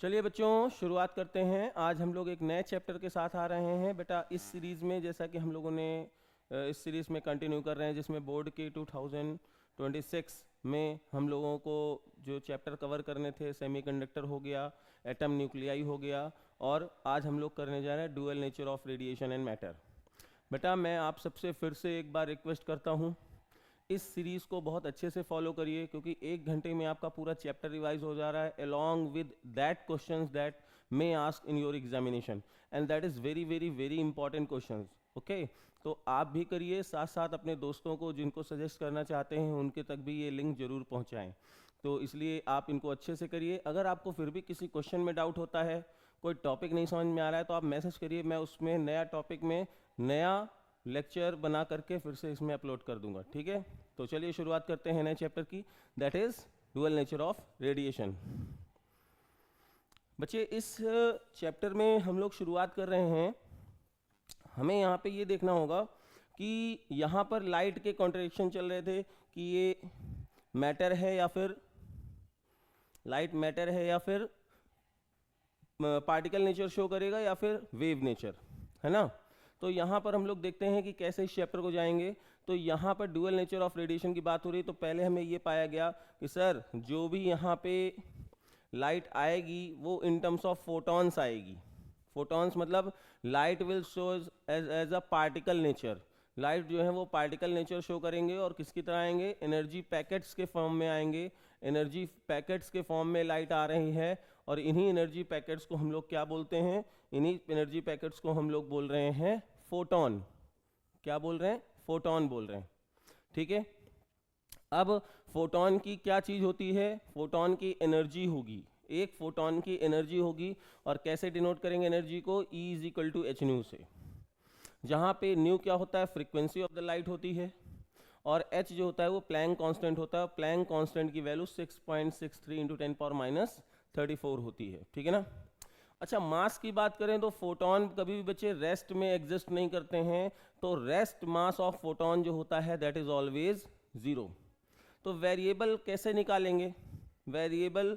चलिए बच्चों शुरुआत करते हैं। आज हम लोग एक नए चैप्टर के साथ आ रहे हैं बेटा। इस सीरीज़ में जैसा कि हम लोगों ने इस सीरीज़ में कंटिन्यू कर रहे हैं, जिसमें बोर्ड के 2026 में हम लोगों को जो चैप्टर कवर करने थे, सेमीकंडक्टर हो गया, एटम न्यूक्लियाई हो गया, और आज हम लोग करने जा रहे हैं dual nature of radiation and matter. बेटा मैं आप सबसे फिर से एक बार रिक्वेस्ट करता हूँ, इस सीरीज़ को बहुत अच्छे से फॉलो करिए, क्योंकि 1 घंटे में आपका पूरा चैप्टर रिवाइज हो जा रहा है along with that questions that may ask in your examination, and that is very very very important questions. Okay, तो आप भी करिए, साथ साथ अपने दोस्तों को जिनको सजेस्ट करना चाहते हैं उनके तक भी ये लिंक जरूर पहुंचाएं। तो इसलिए आप इनको अच्छे से करिए। अगर आपको फिर भी किसी क्वेश्चन में डाउट होता है, कोई टॉपिक नहीं समझ में आ रहा है, तो आप मैसेज करिए, मैं उसमें नया टॉपिक में नया लेक्चर बना करके फिर से इसमें अपलोड कर दूंगा। ठीक है, तो चलिए शुरुआत करते हैं नए चैप्टर की, that is dual nature of radiation. बच्चे इस चैप्टर में हम लोग शुरुआत कर रहे हैं। हमें यहाँ पे ये देखना होगा कि यहाँ पर लाइट के कॉन्ट्रडिक्शन चल रहे थे कि ये मैटर है या फिर लाइट मैटर है या फिर पार्टिकल नेचर शो करेगा या फिर वेव नेचर, है ना। तो यहाँ पर हम लोग देखते हैं कि कैसे इस चैप्टर को जाएंगे। तो यहाँ पर डुअल नेचर ऑफ रेडिएशन की बात हो रही है, तो पहले हमें ये पाया गया कि सर जो भी यहाँ पे लाइट आएगी वो इन टर्म्स ऑफ फोटॉन्स आएगी। फोटॉन्स मतलब light will show as a particle nature. Light जो है वो पार्टिकल नेचर शो करेंगे, और किसकी तरह आएंगे, एनर्जी पैकेट्स के फॉर्म में आएंगे। एनर्जी पैकेट्स के फॉर्म में लाइट आ रही है, और इन्हीं एनर्जी पैकेट्स को हम लोग क्या बोलते हैं, इन्हीं एनर्जी पैकेट्स को हम लोग बोल रहे हैं फोटॉन। क्या बोल रहे हैं, फोटॉन बोल रहे हैं। ठीक है, अब फोटॉन की क्या चीज होती है, फोटॉन की एनर्जी होगी, एक फोटॉन की एनर्जी होगी। और कैसे डिनोट करेंगे एनर्जी को, E is equal to h nu से, जहाँ पे न्यू क्या होता है, फ्रीक्वेंसी ऑफ द लाइट होती है, और h जो होता है वो प्लैंक कांस्टेंट होता है। प्लैंक कांस्टेंट की वैल्यू 6.63 इंटू 10⁻34 होती है। ठीक है ना। अच्छा, मास की बात करें तो फोटॉन कभी भी बच्चे रेस्ट में एग्जिस्ट नहीं करते हैं, तो रेस्ट मास ऑफ फोटॉन जो होता है दैट इज ऑलवेज 0। तो वेरिएबल कैसे निकालेंगे, वेरिएबल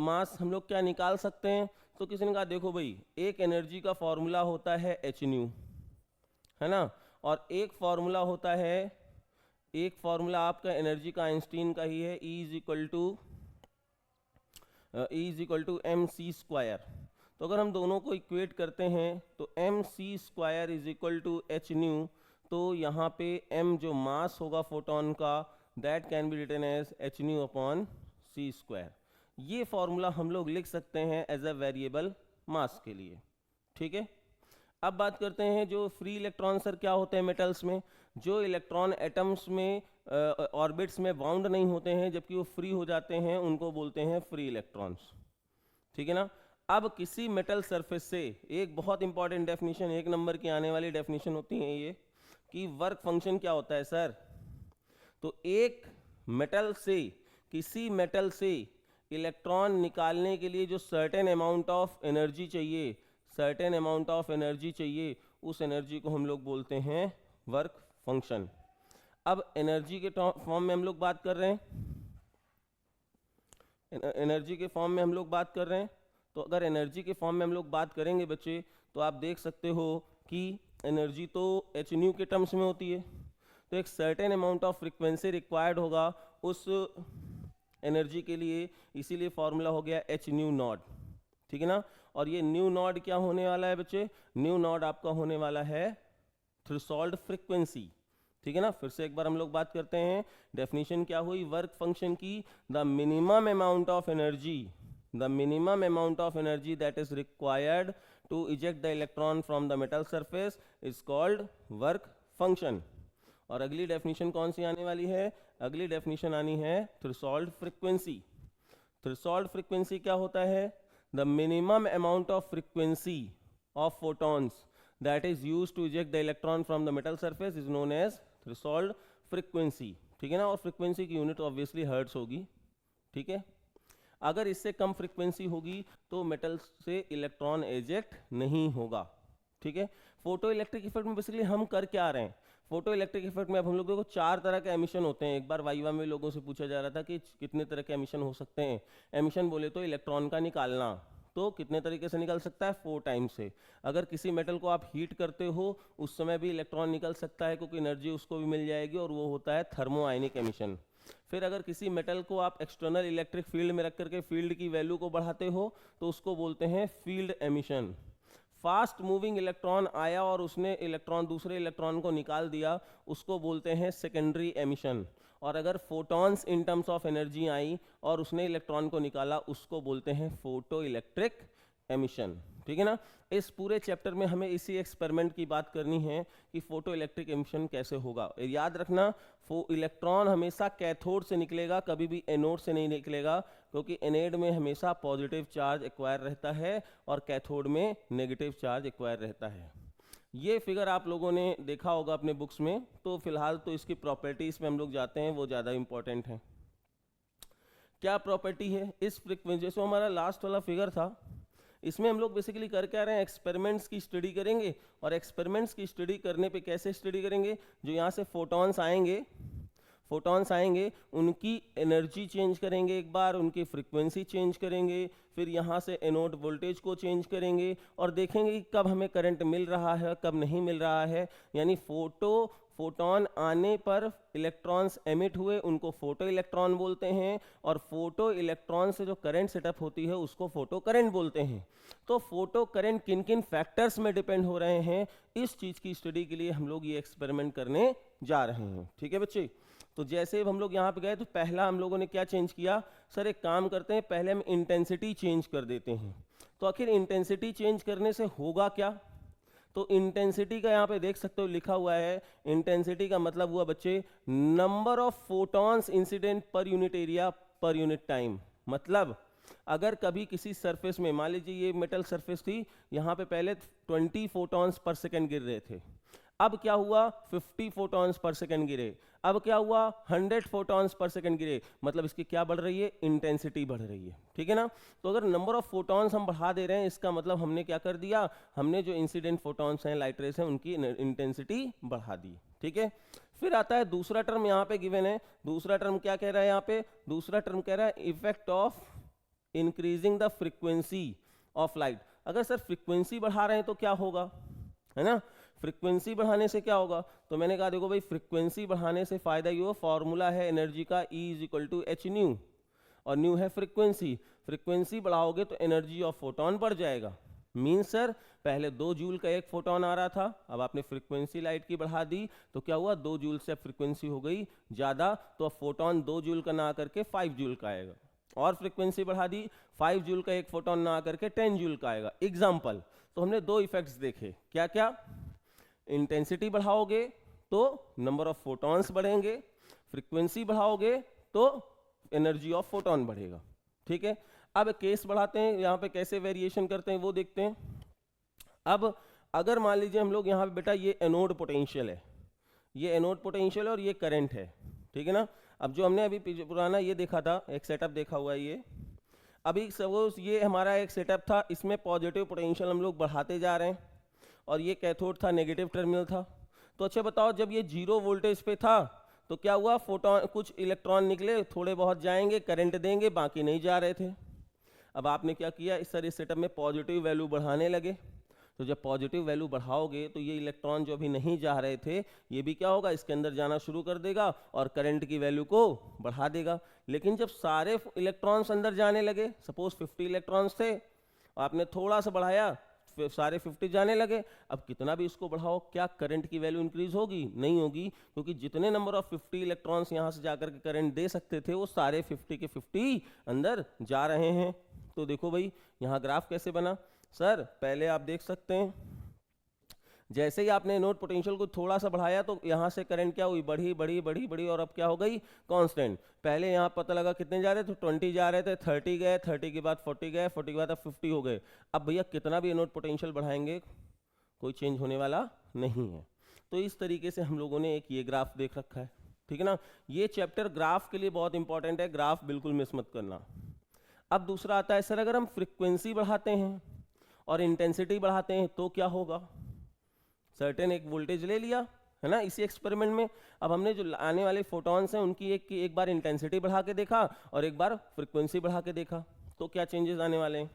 मास हम लोग क्या निकाल सकते हैं। तो किसी ने कहा देखो भाई, एक एनर्जी का फॉर्मूला होता है एच न्यू, है ना, और एक फॉर्मूला होता है, एक फॉर्मूला आपका एनर्जी का आइंस्टीन का ही है, E is equal to m c square. तो अगर हम दोनों को इक्वेट करते हैं तो m c square is equal to h nu, तो यहाँ पे m जो मास होगा फोटॉन का that can be written as h nu upon c square. ये फॉर्मूला हम लोग लिख सकते हैं एज अ वेरिएबल मास के लिए। ठीक है, अब बात करते हैं जो फ्री इलेक्ट्रॉन सर क्या होते हैं मेटल्स में। जो इलेक्ट्रॉन एटम्स में ऑर्बिट्स में बाउंड नहीं होते हैं जबकि वो फ्री हो जाते हैं, उनको बोलते हैं फ्री इलेक्ट्रॉन्स। ठीक है ना। अब किसी मेटल सरफेस से एक बहुत इंपॉर्टेंट डेफिनेशन, 1 नंबर की आने वाली डेफिनेशन होती है ये, कि वर्क फंक्शन क्या होता है सर। तो एक मेटल से, किसी मेटल से इलेक्ट्रॉन निकालने के लिए जो सर्टेन अमाउंट ऑफ एनर्जी चाहिए, सर्टेन अमाउंट ऑफ एनर्जी चाहिए, उस एनर्जी को हम लोग बोलते हैं वर्क फंक्शन। अब एनर्जी के फॉर्म में हम लोग बात कर रहे हैं, एनर्जी के फॉर्म में हम लोग बात कर रहे हैं। तो अगर एनर्जी के फॉर्म में हम लोग बात करेंगे बच्चे, तो आप देख सकते हो कि एनर्जी तो एच न्यू के टर्म्स में होती है, तो एक certain amount of frequency required होगा उस एनर्जी के लिए, इसीलिए फॉर्मूला हो गया एच न्यू नॉट। ठीक है ना। और ये न्यू नॉट क्या होने वाला है बच्चे, न्यू नॉट आपका होने वाला है थ्रेशोल्ड फ्रीक्वेंसी। ठीक है ना। फिर से एक बार हम लोग बात करते हैं, डेफिनेशन क्या हुई वर्क फंक्शन की, the minimum amount of energy, the minimum amount of energy that is required to eject the electron from the metal surface is called work function. और अगली डेफिनेशन कौन सी आने वाली है, अगली डेफिनेशन आनी है थ्रेशोल्ड फ्रीक्वेंसी। थ्रेशोल्ड फ्रीक्वेंसी क्या होता है, the minimum amount of frequency of photons that is used to eject the electron from the metal surface is known as threshold frequency। ठीक है ना। और फ्रीक्वेंसी की यूनिट ऑब्वियसली हर्ट्ज होगी। ठीक है, अगर इससे कम फ्रीक्वेंसी होगी तो मेटल से इलेक्ट्रॉन एजेक्ट नहीं होगा। ठीक है, फोटो इलेक्ट्रिक इफेक्ट में बेसिकली हम कर क्या रहे हैं, फोटो इलेक्ट्रिक इफेक्ट में अब हम लोग देखो 4 तरह के एमिशन होते हैं। एक बार वाइवा में लोगों से पूछा जा रहा था कि कितने तरह के एमिशन हो सकते हैं। एमिशन बोले तो इलेक्ट्रॉन का निकालना, तो कितने तरीके से निकल सकता है, 4 टाइम्स से। अगर किसी मेटल को आप हीट करते हो उस समय भी इलेक्ट्रॉन निकल सकता है, क्योंकि एनर्जी उसको भी मिल जाएगी, और वो होता है थर्मो आयनिक एमिशन। फिर अगर किसी मेटल को आप एक्सटर्नल इलेक्ट्रिक फील्ड में रख करके फील्ड की वैल्यू को बढ़ाते हो तो उसको बोलते हैं field emission. Fast moving electron आया और उसने इलेक्ट्रॉन दूसरे इलेक्ट्रॉन को निकाल दिया, उसको बोलते हैं सेकेंडरी एमिशन। और अगर photons in terms of energy आई और उसने इलेक्ट्रॉन को निकाला, उसको बोलते हैं फोटो इलेक्ट्रिक एमिशन। ठीक है ना। इस पूरे चैप्टर में हमें इसी एक्सपेरिमेंट की बात करनी है कि फोटो इलेक्ट्रिक एमिशन कैसे होगा। याद रखना, इलेक्ट्रॉन हमेशा कैथोड से निकलेगा, कभी भी एनोड से नहीं निकलेगा, क्योंकि एनोड में हमेशा पॉजिटिव चार्ज एक्वायर रहता है और कैथोड में नेगेटिव चार्ज एक्वायर रहता है। ये फिगर आप लोगों ने देखा होगा अपने बुक्स में, तो फिलहाल तो इसकी प्रॉपर्टीज में हम लोग जाते हैं, वो ज़्यादा इंपॉर्टेंट है। क्या प्रॉपर्टी है इस फ्रीक्वेंसी, जैसे हमारा लास्ट वाला फिगर था, इसमें हम लोग बेसिकली कर क्या रहे हैं, एक्सपेरिमेंट्स की स्टडी करेंगे। और एक्सपेरिमेंट्स की स्टडी करने पे कैसे स्टडी करेंगे, जो यहाँ से फोटॉन्स आएंगे उनकी एनर्जी चेंज करेंगे, एक बार उनकी फ्रीक्वेंसी चेंज करेंगे, फिर यहाँ से एनोड वोल्टेज को चेंज करेंगे और देखेंगे कि कब हमें करंट मिल रहा है कब नहीं मिल रहा है। यानी फोटॉन आने पर इलेक्ट्रॉन्स एमिट हुए, उनको फोटो इलेक्ट्रॉन बोलते हैं, और फोटो इलेक्ट्रॉन से जो करंट सेटअप होती है उसको फोटो करंट बोलते हैं। तो फोटो करंट किन किन फैक्टर्स में डिपेंड हो रहे हैं, इस चीज़ की स्टडी के लिए हम लोग ये एक्सपेरिमेंट करने जा रहे हैं। ठीक है बच्चे। तो जैसे हम लोग यहाँ पे गए तो पहला हम लोगों ने क्या चेंज किया, सर एक काम करते हैं, पहले हम इंटेंसिटी चेंज कर देते हैं। तो आखिर इंटेंसिटी चेंज करने से होगा क्या, तो इंटेंसिटी का यहाँ पे देख सकते हो लिखा हुआ है, इंटेंसिटी का मतलब हुआ बच्चे number of photons incident per unit area per unit time. मतलब अगर कभी किसी सरफेस में, मान लीजिए ये मेटल सरफेस थी, यहाँ पे पहले 20 फोटॉन्स पर सेकेंड गिर रहे थे, अब क्या हुआ 50 फोटॉन्स पर सेकेंड गिरे, अब क्या हुआ 100 फोटॉन्स पर सेकेंड गिरे, मतलब इसकी क्या बढ़ रही है, इंटेंसिटी बढ़ रही है। ठीक है ना। तो अगर नंबर ऑफ फोटॉन्स हम बढ़ा दे रहे हैं, इसका मतलब हमने क्या कर दिया, हमने जो इंसिडेंट फोटॉन्स हैं, लाइट रेस हैं, उनकी इंटेंसिटी बढ़ा दी। ठीक है। फिर आता है दूसरा टर्म, यहाँ पे गिवन है, दूसरा टर्म क्या कह रहा है, यहाँ पे दूसरा टर्म कह रहा है effect of increasing the frequency of light. अगर सर फ्रीक्वेंसी बढ़ा रहे हैं तो क्या होगा, है ना, फ्रीक्वेंसी बढ़ाने से क्या होगा, तो मैंने कहा देखो भाई फ्रीक्वेंसी बढ़ाने से फायदा ये हो, फॉर्मूला है एनर्जी का E = h न्यू, और न्यू है फ्रीक्वेंसी। फ्रीक्वेंसी बढ़ाओगे तो एनर्जी ऑफ फोटॉन बढ़ जाएगा। मीन सर पहले 2 जूल का एक फोटॉन आ रहा था, अब आपने फ्रीक्वेंसी लाइट की बढ़ा दी तो क्या हुआ, 2 जूल से फ्रीक्वेंसी हो गई ज़्यादा, तो अब फोटॉन 2 जूल का ना करके 5 जूल का आएगा। और फ्रीक्वेंसी बढ़ा दी, 5 जूल का एक फोटॉन ना करके 10 जूल का आएगा। एग्जाम्पल, तो हमने 2 इफेक्ट्स देखे, क्या क्या, इंटेंसिटी बढ़ाओगे तो नंबर ऑफ फोटॉन्स बढ़ेंगे, फ्रीक्वेंसी बढ़ाओगे तो एनर्जी ऑफ फोटॉन बढ़ेगा। ठीक है। अब केस बढ़ाते हैं, यहाँ पे कैसे वेरिएशन करते हैं वो देखते हैं। अब अगर मान लीजिए हम लोग यहाँ पे बेटा ये एनोड पोटेंशियल है, ये एनोड पोटेंशियल और ये करंट है। ठीक है ना। अब जो हमने अभी पुराना ये देखा था, एक सेटअप देखा हुआ है, ये अभी सपोज ये हमारा एक सेटअप था, इसमें पॉजिटिव पोटेंशियल हम लोग बढ़ाते जा रहे हैं और ये कैथोड था, नेगेटिव टर्मिनल था। तो अच्छा बताओ, जब ये 0 वोल्टेज पे था तो क्या हुआ, फोटॉन कुछ इलेक्ट्रॉन निकले, थोड़े बहुत जाएंगे, करंट देंगे, बाकी नहीं जा रहे थे। अब आपने क्या किया, इस सारे सेटअप में पॉजिटिव वैल्यू बढ़ाने लगे। तो जब पॉजिटिव वैल्यू बढ़ाओगे तो ये इलेक्ट्रॉन जो अभी नहीं जा रहे थे ये भी क्या होगा, इसके अंदर जाना शुरू कर देगा और करंट की वैल्यू को बढ़ा देगा। लेकिन जब सारे इलेक्ट्रॉन्स अंदर जाने लगे, सपोज 50 इलेक्ट्रॉन्स थे, आपने थोड़ा सा बढ़ाया, सारे 50 जाने लगे, अब कितना भी इसको बढ़ाओ, क्या करंट की वैल्यू इंक्रीज होगी, नहीं होगी, क्योंकि जितने नंबर ऑफ 50 इलेक्ट्रॉन्स यहाँ से जाकर के करंट दे सकते थे वो सारे 50 के 50 अंदर जा रहे हैं। तो देखो भाई यहाँ ग्राफ कैसे बना, सर पहले आप देख सकते हैं जैसे ही आपने नोड पोटेंशियल को थोड़ा सा बढ़ाया तो यहाँ से करंट क्या हुई, बढ़ी बढ़ी बढ़ी बढ़ी, और अब क्या हो गई, कांस्टेंट। पहले यहाँ पता लगा कितने जा रहे थे, 20 जा रहे थे, 30 गए, 30 के बाद 40 गए, 40 के बाद अब 50 हो गए। अब भैया कितना भी नोड पोटेंशियल बढ़ाएंगे कोई चेंज होने वाला नहीं है। तो इस तरीके से हम लोगों ने एक ये ग्राफ देख रखा है। ठीक है ना। ये चैप्टर ग्राफ के लिए बहुत इंपॉर्टेंट है, ग्राफ बिल्कुल मिस मत करना। अब दूसरा आता है, सर अगर हम फ्रिक्वेंसी बढ़ाते हैं और इंटेंसिटी बढ़ाते हैं तो क्या होगा, सर्टेन एक वोल्टेज ले लिया, है ना, इसी एक्सपेरिमेंट में। अब हमने जो आने वाले फोटॉन्स हैं उनकी एक बार इंटेंसिटी बढ़ा के देखा और एक बार फ्रिक्वेंसी बढ़ा के देखा, तो क्या चेंजेस आने वाले हैं।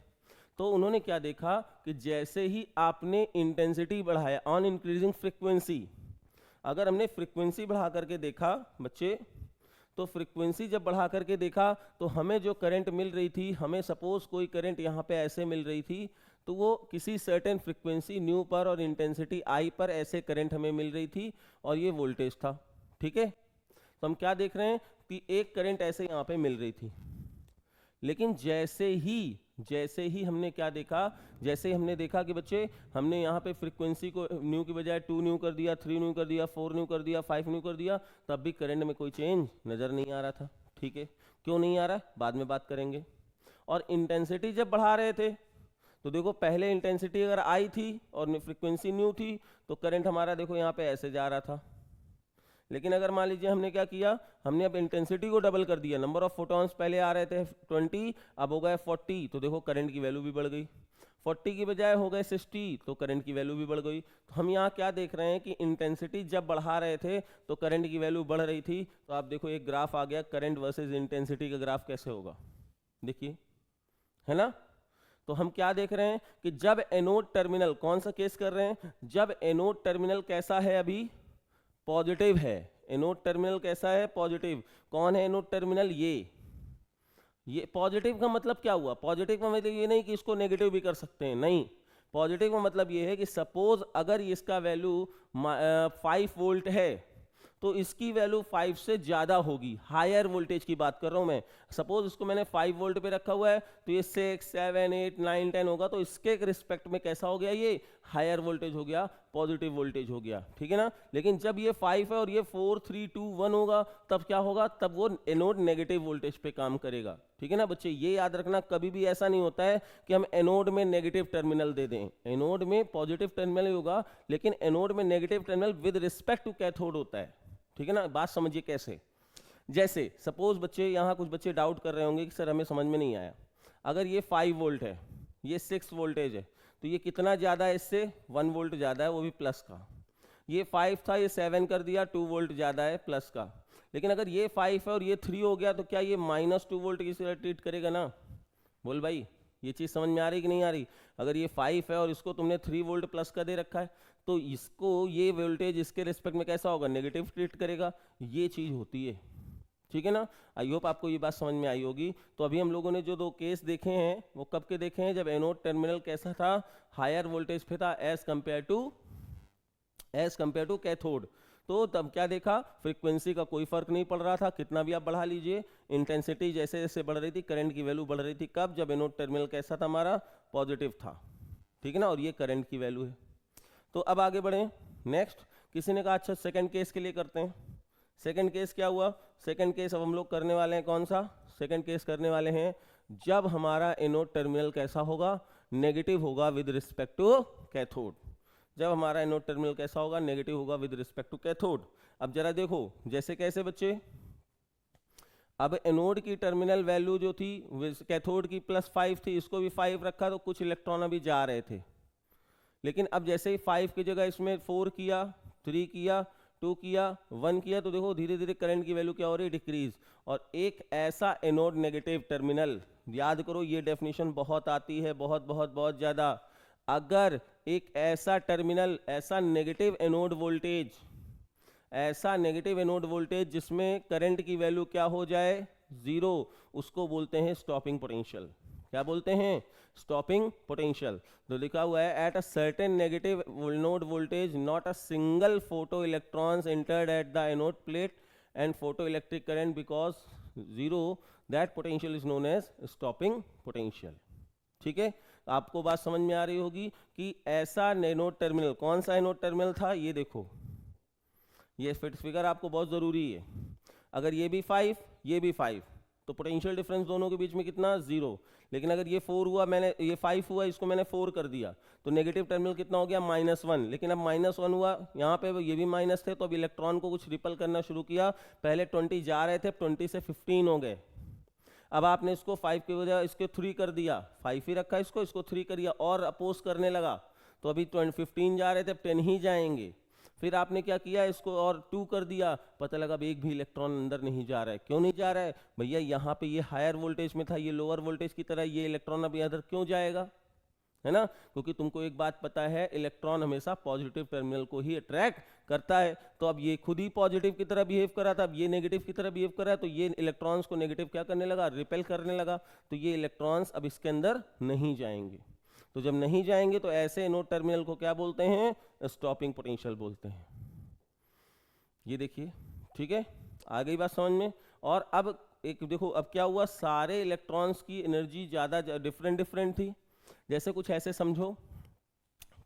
तो उन्होंने क्या देखा कि जैसे ही आपने इंटेंसिटी बढ़ाया ऑन इंक्रीजिंग फ्रिक्वेंसी, अगर हमने फ्रिक्वेंसी बढ़ा करके देखा बच्चे, तो फ्रिक्वेंसी जब बढ़ा करके देखा तो हमें जो करंट मिल रही थी, हमें सपोज कोई करंट यहाँ पे ऐसे मिल रही थी, तो वो किसी सर्टेन फ्रिक्वेंसी न्यू पर और इंटेंसिटी आई पर ऐसे करंट हमें मिल रही थी और ये वोल्टेज था, ठीक है। तो हम क्या देख रहे हैं कि एक करंट ऐसे यहाँ पे मिल रही थी, लेकिन जैसे ही हमने क्या देखा, जैसे ही हमने देखा कि बच्चे हमने यहाँ पे फ्रीक्वेंसी को न्यू की बजाय 2 न्यू कर दिया, 3 न्यू कर दिया, 4 न्यू कर दिया, 5 न्यू कर दिया, तब भी करंट में कोई चेंज नज़र नहीं आ रहा था, ठीक है। क्यों नहीं आ रहा, बाद में बात करेंगे। और इंटेंसिटी जब बढ़ा रहे थे तो देखो पहले इंटेंसिटी अगर आई थी और फ्रीक्वेंसी न्यू थी तो करंट हमारा देखो यहाँ पे ऐसे जा रहा था। लेकिन अगर मान लीजिए हमने क्या किया, हमने अब इंटेंसिटी को डबल कर दिया, नंबर ऑफ फोटॉन्स पहले आ रहे थे 20, अब हो गए 40, तो देखो करंट की वैल्यू भी बढ़ गई। 40 की बजाय हो गए 60, तो करंट की वैल्यू भी बढ़ गई। तो हम यहाँ क्या देख रहे हैं कि इंटेंसिटी जब बढ़ा रहे थे तो करंट की वैल्यू बढ़ रही थी। तो आप देखो एक ग्राफ आ गया, करंट वर्सेज इंटेंसिटी का ग्राफ कैसे होगा, देखिए, है ना। तो हम क्या देख रहे हैं कि जब एनोड टर्मिनल, कौन सा केस कर रहे हैं, जब एनोड टर्मिनल कैसा है, अभी पॉजिटिव है। एनोड टर्मिनल कैसा है, पॉजिटिव। कौन है एनोड टर्मिनल, ये पॉजिटिव का मतलब क्या हुआ, पॉजिटिव का मतलब ये नहीं कि इसको नेगेटिव भी कर सकते हैं, नहीं। पॉजिटिव का मतलब ये है कि सपोज अगर इसका वैल्यू 5 वोल्ट है तो इसकी वैल्यू 5 से ज़्यादा होगी, हायर वोल्टेज की बात कर रहा हूँ मैं। सपोज इसको मैंने 5 वोल्ट पे रखा हुआ है तो ये 6, 7, 8, 9, 10 होगा, तो इसके रिस्पेक्ट में कैसा हो गया, ये हायर वोल्टेज हो गया, पॉजिटिव वोल्टेज हो गया, ठीक है ना। लेकिन जब ये 5 है और ये 4, 3, 2, 1 होगा, तब क्या होगा, तब वो एनोड नेगेटिव वोल्टेज पे काम करेगा, ठीक है ना बच्चे। ये याद रखना, कभी भी ऐसा नहीं होता है कि हम एनोड में नेगेटिव टर्मिनल दे दें, एनोड में पॉजिटिव टर्मिनल होगा, लेकिन एनोड में negative terminal with respect to cathode होता है, ठीक है ना। बात समझिए कैसे, जैसे सपोज बच्चे, यहाँ कुछ बच्चे डाउट कर रहे होंगे कि सर हमें समझ में नहीं आया, अगर ये 5 वोल्ट है, ये 6 वोल्टेज है, तो ये कितना ज़्यादा है इससे, 1 वोल्ट ज़्यादा है, वो भी प्लस का। ये 5 था, ये 7 कर दिया, 2 वोल्ट ज़्यादा है प्लस का। लेकिन अगर ये 5 है और ये 3 हो गया, तो क्या ये -2 वोल्ट की तरह ट्रीट करेगा ना। बोल भाई, ये चीज़ समझ में आ रही कि नहीं आ रही। अगर ये 5 है और इसको तुमने 3 वोल्ट प्लस का दे रखा है, तो इसको ये वोल्टेज इसके रिस्पेक्ट में कैसा होगा, नेगेटिव ट्रीट करेगा, ये चीज़ होती है, ठीक है ना। आई होप आपको ये बात समझ में आई होगी। तो अभी हम लोगों ने जो 2 केस देखे हैं वो कब के देखे हैं, जब एनोड टर्मिनल कैसा था, हायर वोल्टेज पे था एज कंपेयर टू कैथोड। तो तब क्या देखा, फ्रीक्वेंसी का कोई फर्क नहीं पड़ रहा था, कितना भी आप बढ़ा लीजिए, इंटेंसिटी जैसे जैसे बढ़ रही थी, करंट की वैल्यू बढ़ रही थी, कब, जब एनोड टर्मिनल कैसा था हमारा, पॉजिटिव था, ठीक है ना। और ये करंट की वैल्यू है। तो अब आगे बढ़ें, नेक्स्ट किसी ने कहा अच्छा सेकंड केस के लिए करते हैं। सेकंड केस क्या हुआ, सेकंड केस अब हम लोग करने वाले हैं, कौन सा सेकंड केस करने वाले हैं, जब हमारा एनोड टर्मिनल कैसा होगा, नेगेटिव होगा विद रिस्पेक्ट टू कैथोड। जब हमारा एनोड टर्मिनल कैसा होगा, नेगेटिव होगा विद रिस्पेक्ट टू कैथोड। अब जरा देखो जैसे कैसे बच्चे, अब एनोड की टर्मिनल वैल्यू जो थी कैथोड की +5 थी, इसको भी 5 रखा तो कुछ इलेक्ट्रॉन अभी जा रहे थे। लेकिन अब जैसे ही 5 की जगह इसमें 4 किया, 3 किया, 2 किया, 1 किया, तो देखो धीरे धीरे करंट की वैल्यू क्या हो रही है, डिक्रीज। और एक ऐसा एनोड नेगेटिव टर्मिनल, याद करो ये डेफिनेशन बहुत आती है, बहुत बहुत बहुत ज़्यादा। अगर एक ऐसा टर्मिनल, ऐसा नेगेटिव एनोड वोल्टेज जिसमें करंट की वैल्यू क्या हो जाए, 0, उसको बोलते हैं स्टॉपिंग पोटेंशियल। क्या बोलते हैं, स्टॉपिंग पोटेंशियल। तो लिखा हुआ है at a certain negative node voltage not a single photo electrons entered at the anode plate and photo electric current because 0, that potential is known as stopping potential, ठीक है। आपको बात समझ में आ रही होगी कि ऐसा एनोड टर्मिनल, कौन सा एनोड टर्मिनल था, ये देखो, ये फिगर आपको बहुत ज़रूरी है। अगर ये भी 5, ये भी 5, तो पोटेंशियल डिफरेंस दोनों के बीच में कितना, 0। लेकिन अगर ये 4 हुआ, मैंने ये 5 हुआ, इसको मैंने 4 कर दिया, तो नेगेटिव टर्मिनल कितना हो गया, -1। लेकिन अब -1 हुआ, यहाँ पे ये भी माइनस थे, तो अब इलेक्ट्रॉन को कुछ रिपल करना शुरू किया। पहले 20 जा रहे थे, 20 से 15 हो गए। अब आपने इसको 5 की वजह इसको 3 कर दिया, 5 ही रखा, इसको 3 कर दिया और अपोज करने लगा, तो अभी 15 जा रहे थे, 10 ही जाएंगे। फिर आपने क्या किया, इसको और 2 कर दिया, पता लगा अब एक भी इलेक्ट्रॉन अंदर नहीं जा रहा है। क्यों नहीं जा रहा है भैया, यहाँ पे ये हायर वोल्टेज में था, ये लोअर वोल्टेज की तरह, ये इलेक्ट्रॉन अब अंदर क्यों जाएगा, है ना, क्योंकि तुमको एक बात पता है, इलेक्ट्रॉन हमेशा पॉजिटिव टर्मिनल को ही अट्रैक्ट करता है। तो अब ये खुद ही पॉजिटिव की तरह बिहेव कर रहा था, अब ये नेगेटिव की तरह बिहेव कर रहा है, तो ये इलेक्ट्रॉन्स को नेगेटिव क्या करने लगा, रिपेल करने लगा। तो ये इलेक्ट्रॉन्स अब इसके अंदर नहीं जाएंगे। तो जब नहीं जाएंगे तो ऐसे एनोड टर्मिनल को क्या बोलते हैं, स्टॉपिंग पोटेंशियल बोलते हैं। ये देखिए, ठीक है, आ गई बात समझ में। और अब एक देखो, अब क्या हुआ, सारे इलेक्ट्रॉन्स की एनर्जी ज़्यादा डिफरेंट डिफरेंट थी। जैसे कुछ ऐसे समझो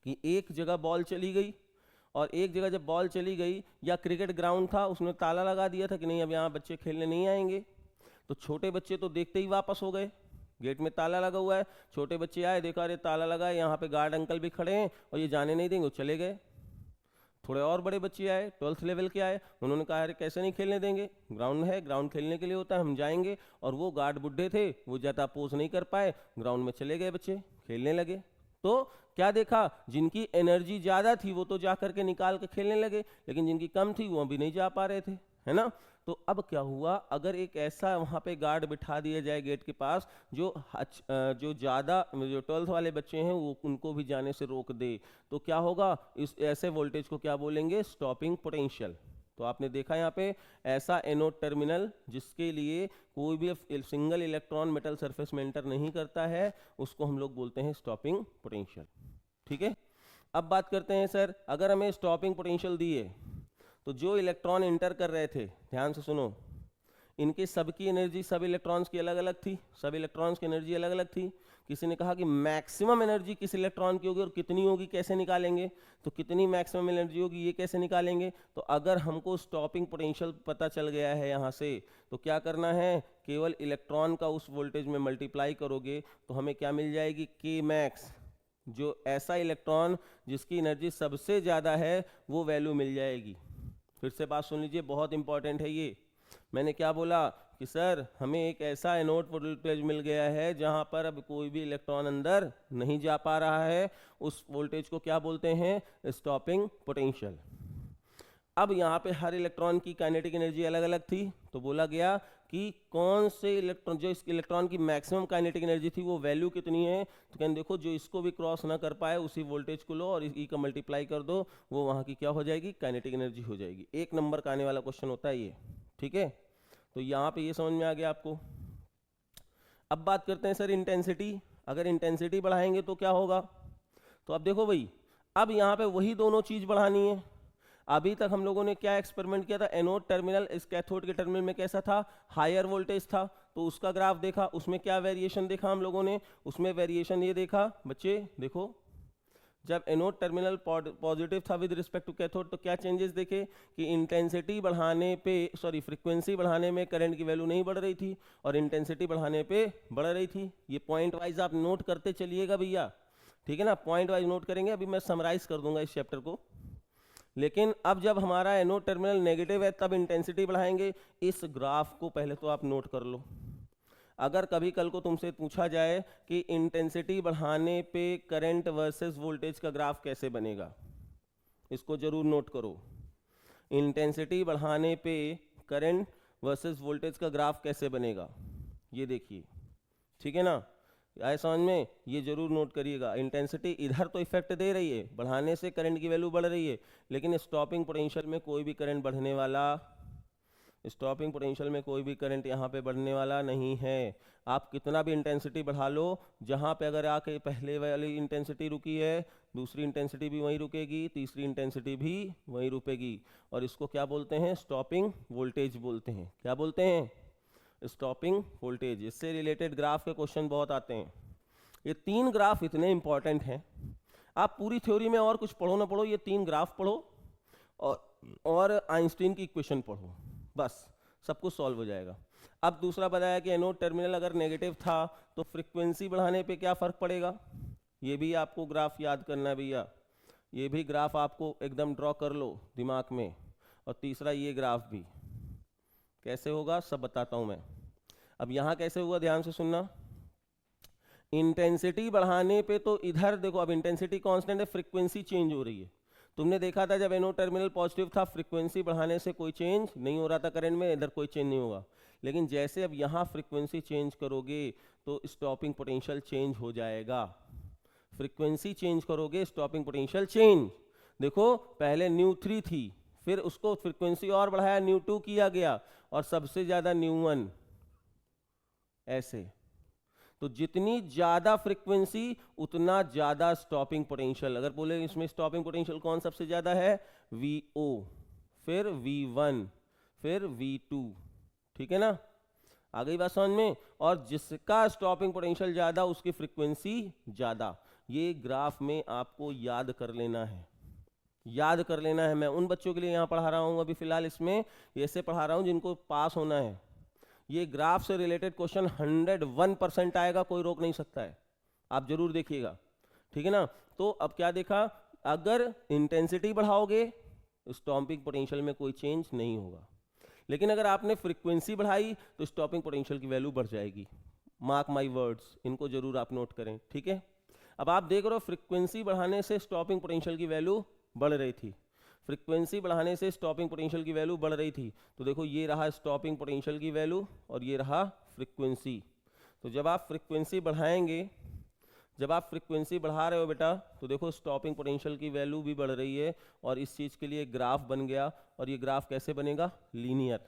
कि एक जगह बॉल चली गई, और एक जगह जब बॉल चली गई, या क्रिकेट ग्राउंड था, उसने ताला लगा दिया था कि नहीं अब यहाँ बच्चे खेलने नहीं आएंगे। तो छोटे बच्चे तो देखते ही वापस हो गए, गेट में ताला लगा हुआ है, छोटे बच्चे आए, देखा अरे ताला लगा है, यहाँ पे गार्ड अंकल भी खड़े हैं और ये जाने नहीं देंगे, वो चले गए। थोड़े और बड़े बच्चे आए, 12th लेवल के आए, उन्होंने कहा अरे कैसे नहीं खेलने देंगे, ग्राउंड है, ग्राउंड खेलने के लिए होता है, हम जाएंगे। और वो गार्ड बुड्ढे थे, वो ज़्यादा अपोज नहीं कर पाए, ग्राउंड में चले गए, बच्चे खेलने लगे। तो क्या देखा, जिनकी एनर्जी ज़्यादा थी वो तो जा करके निकाल के खेलने लगे, लेकिन जिनकी कम थी वो अभी नहीं जा पा रहे थे, है ना। तो अब क्या हुआ, अगर एक ऐसा वहाँ पे गार्ड बिठा दिया जाए गेट के पास, जो ज़्यादा जो 12th वाले बच्चे हैं वो उनको भी जाने से रोक दे, तो क्या होगा, इस ऐसे वोल्टेज को क्या बोलेंगे, स्टॉपिंग पोटेंशियल। तो आपने देखा यहाँ पे ऐसा एनोड टर्मिनल जिसके लिए कोई भी सिंगल इलेक्ट्रॉन मेटल सरफेस में एंटर नहीं करता है, उसको हम लोग बोलते हैं स्टॉपिंग पोटेंशियल। ठीक है, अब बात करते हैं सर, अगर हमें स्टॉपिंग पोटेंशियल दिए तो जो इलेक्ट्रॉन एंटर कर रहे थे, ध्यान से सुनो, इनकी सबकी एनर्जी सब इलेक्ट्रॉन्स की अलग अलग थी, सब इलेक्ट्रॉन्स की एनर्जी अलग अलग थी। किसी ने कहा कि मैक्सिमम एनर्जी किस इलेक्ट्रॉन की होगी और कितनी होगी, कैसे निकालेंगे, तो कितनी मैक्सिमम एनर्जी होगी ये कैसे निकालेंगे। तो अगर हमको स्टॉपिंग पोटेंशियल पता चल गया है यहाँ से, तो क्या करना है, केवल इलेक्ट्रॉन का उस वोल्टेज में मल्टीप्लाई करोगे तो हमें क्या मिल जाएगी, के मैक्स, जो ऐसा इलेक्ट्रॉन जिसकी एनर्जी सबसे ज़्यादा है वो वैल्यू मिल जाएगी। फिर से बात सुन लीजिए, बहुत इंपॉर्टेंट है ये। मैंने क्या बोला कि सर हमें एक ऐसा एनोड वोल्टेज मिल गया है जहां पर अब कोई भी इलेक्ट्रॉन अंदर नहीं जा पा रहा है, उस वोल्टेज को क्या बोलते हैं, स्टॉपिंग पोटेंशियल। अब यहाँ पे हर इलेक्ट्रॉन की काइनेटिक एनर्जी अलग अलग थी, तो बोला गया कि कौन से इलेक्ट्रॉन, जो इस इलेक्ट्रॉन की मैक्सिमम काइनेटिक एनर्जी थी वो वैल्यू कितनी है, तो कहते देखो जो इसको भी क्रॉस ना कर पाए उसी वोल्टेज को लो और ई का मल्टीप्लाई कर दो, वो वहाँ की क्या हो जाएगी, काइनेटिक एनर्जी हो जाएगी। 1 नंबर का आने वाला क्वेश्चन होता है ये, ठीक है। तो यहाँ पे ये समझ में आ गया आपको। अब बात करते हैं सर इंटेंसिटी, अगर इंटेंसिटी बढ़ाएंगे तो क्या होगा। तो अब देखो भाई, अब यहाँ पे वही दोनों चीज बढ़ानी है। अभी तक हम लोगों ने क्या एक्सपेरिमेंट किया था, एनोड टर्मिनल इस कैथोड के टर्मिनल में कैसा था, हायर वोल्टेज था, तो उसका ग्राफ देखा, उसमें क्या वेरिएशन देखा हम लोगों ने, उसमें वेरिएशन ये देखा बच्चे, देखो जब एनोड टर्मिनल पॉजिटिव था विद रिस्पेक्ट टू कैथोड तो क्या चेंजेस देखे कि इंटेंसिटी बढ़ाने पे, सॉरी फ्रीक्वेंसी बढ़ाने में करंट की वैल्यू नहीं बढ़ रही थी और इंटेंसिटी बढ़ाने पे बढ़ रही थी। ये पॉइंट वाइज आप नोट करते चलिएगा भैया, ठीक है ना, पॉइंट वाइज नोट करेंगे। अभी मैं समराइज कर दूंगा इस चैप्टर को। लेकिन अब जब हमारा एनोड टर्मिनल नेगेटिव है तब इंटेंसिटी बढ़ाएंगे। इस ग्राफ को पहले तो आप नोट कर लो। अगर कभी कल को तुमसे पूछा जाए कि इंटेंसिटी बढ़ाने पे करंट वर्सेस वोल्टेज का ग्राफ कैसे बनेगा, इसको जरूर नोट करो। इंटेंसिटी बढ़ाने पे करंट वर्सेस वोल्टेज का ग्राफ कैसे बनेगा, ये देखिए, ठीक है ना, आए समझ में, ये जरूर नोट करिएगा। इंटेंसिटी इधर तो इफेक्ट दे रही है, बढ़ाने से करंट की वैल्यू बढ़ रही है, लेकिन स्टॉपिंग पोटेंशियल में कोई भी करंट बढ़ने वाला, स्टॉपिंग पोटेंशियल में कोई भी करंट यहाँ पे बढ़ने वाला नहीं है। आप कितना भी इंटेंसिटी बढ़ा लो, जहाँ पे अगर आके पहले वाली इंटेंसिटी रुकी है दूसरी इंटेंसिटी भी वहीं रुकेगी, तीसरी इंटेंसिटी भी वहीं रुकेगी, और इसको क्या बोलते हैं, स्टॉपिंग वोल्टेज बोलते हैं। क्या बोलते हैं, स्टॉपिंग वोल्टेज। इससे रिलेटेड ग्राफ के क्वेश्चन बहुत आते हैं। ये 3 ग्राफ इतने इंपॉर्टेंट हैं, आप पूरी थ्योरी में और कुछ पढ़ो ना पढ़ो, ये 3 ग्राफ पढ़ो और आइंस्टीन की इक्वेशन पढ़ो, बस सब कुछ सॉल्व हो जाएगा। अब दूसरा बताया कि एनोड टर्मिनल अगर नेगेटिव था तो फ्रीक्वेंसी बढ़ाने पे क्या फर्क पड़ेगा, ये भी आपको ग्राफ याद करना है भैया। ये भी ग्राफ आपको एकदम ड्रॉ कर लो दिमाग में। और तीसरा ये ग्राफ भी कैसे होगा सब बताता हूं मैं। अब यहां कैसे हुआ, ध्यान से सुनना। इंटेंसिटी बढ़ाने पे तो इधर देखो, अब इंटेंसिटी कांस्टेंट है, फ्रीक्वेंसी चेंज हो रही है, तुमने देखा था जब एनोड टर्मिनल पॉजिटिव था, फ्रीक्वेंसी बढ़ाने से कोई चेंज नहीं हो रहा था करंट में, इधर कोई चेंज नहीं होगा। लेकिन जैसे अब यहाँ फ्रीक्वेंसी चेंज करोगे तो स्टॉपिंग पोटेंशियल चेंज हो जाएगा। फ्रीक्वेंसी चेंज करोगे स्टॉपिंग पोटेंशियल चेंज। देखो पहले न्यू 3 थी, फिर उसको फ्रीक्वेंसी और बढ़ाया, न्यू 2 किया गया, और सबसे ज्यादा न्यू 1, ऐसे। तो जितनी ज्यादा फ्रीक्वेंसी उतना ज्यादा स्टॉपिंग पोटेंशियल। अगर बोले इसमें स्टॉपिंग पोटेंशियल कौन सबसे ज्यादा है, VO, फिर V1, फिर V2, ठीक है ना, आ गई बात समझ में। और जिसका स्टॉपिंग पोटेंशियल ज्यादा उसकी फ्रीक्वेंसी ज्यादा। ये ग्राफ में आपको याद कर लेना है, याद कर लेना है। मैं उन बच्चों के लिए यहाँ पढ़ा रहा हूँ अभी फिलहाल, इसमें ऐसे पढ़ा रहा हूँ जिनको पास होना है। ये ग्राफ से रिलेटेड क्वेश्चन 101% आएगा, कोई रोक नहीं सकता है, आप जरूर देखिएगा, ठीक है ना। तो अब क्या देखा, अगर इंटेंसिटी बढ़ाओगे स्टॉपिंग पोटेंशियल में कोई चेंज नहीं होगा, लेकिन अगर आपने फ्रीक्वेंसी बढ़ाई तो स्टॉपिंग पोटेंशियल की वैल्यू बढ़ जाएगी। मार्क माई वर्ड्स, इनको जरूर आप नोट करें, ठीक है। अब आप देख रहे हो फ्रीक्वेंसी बढ़ाने से स्टॉपिंग पोटेंशियल की वैल्यू बढ़ रही थी, फ्रीक्वेंसी बढ़ाने से स्टॉपिंग पोटेंशियल की वैल्यू बढ़ रही थी। तो देखो ये रहा स्टॉपिंग पोटेंशियल की वैल्यू और ये रहा फ्रीक्वेंसी। तो जब आप फ्रीक्वेंसी बढ़ाएंगे, जब आप फ्रीक्वेंसी बढ़ा रहे हो बेटा, तो देखो स्टॉपिंग पोटेंशियल की वैल्यू भी बढ़ रही है, और इस चीज़ के लिए ग्राफ बन गया। और ये ग्राफ कैसे बनेगा, लीनियर।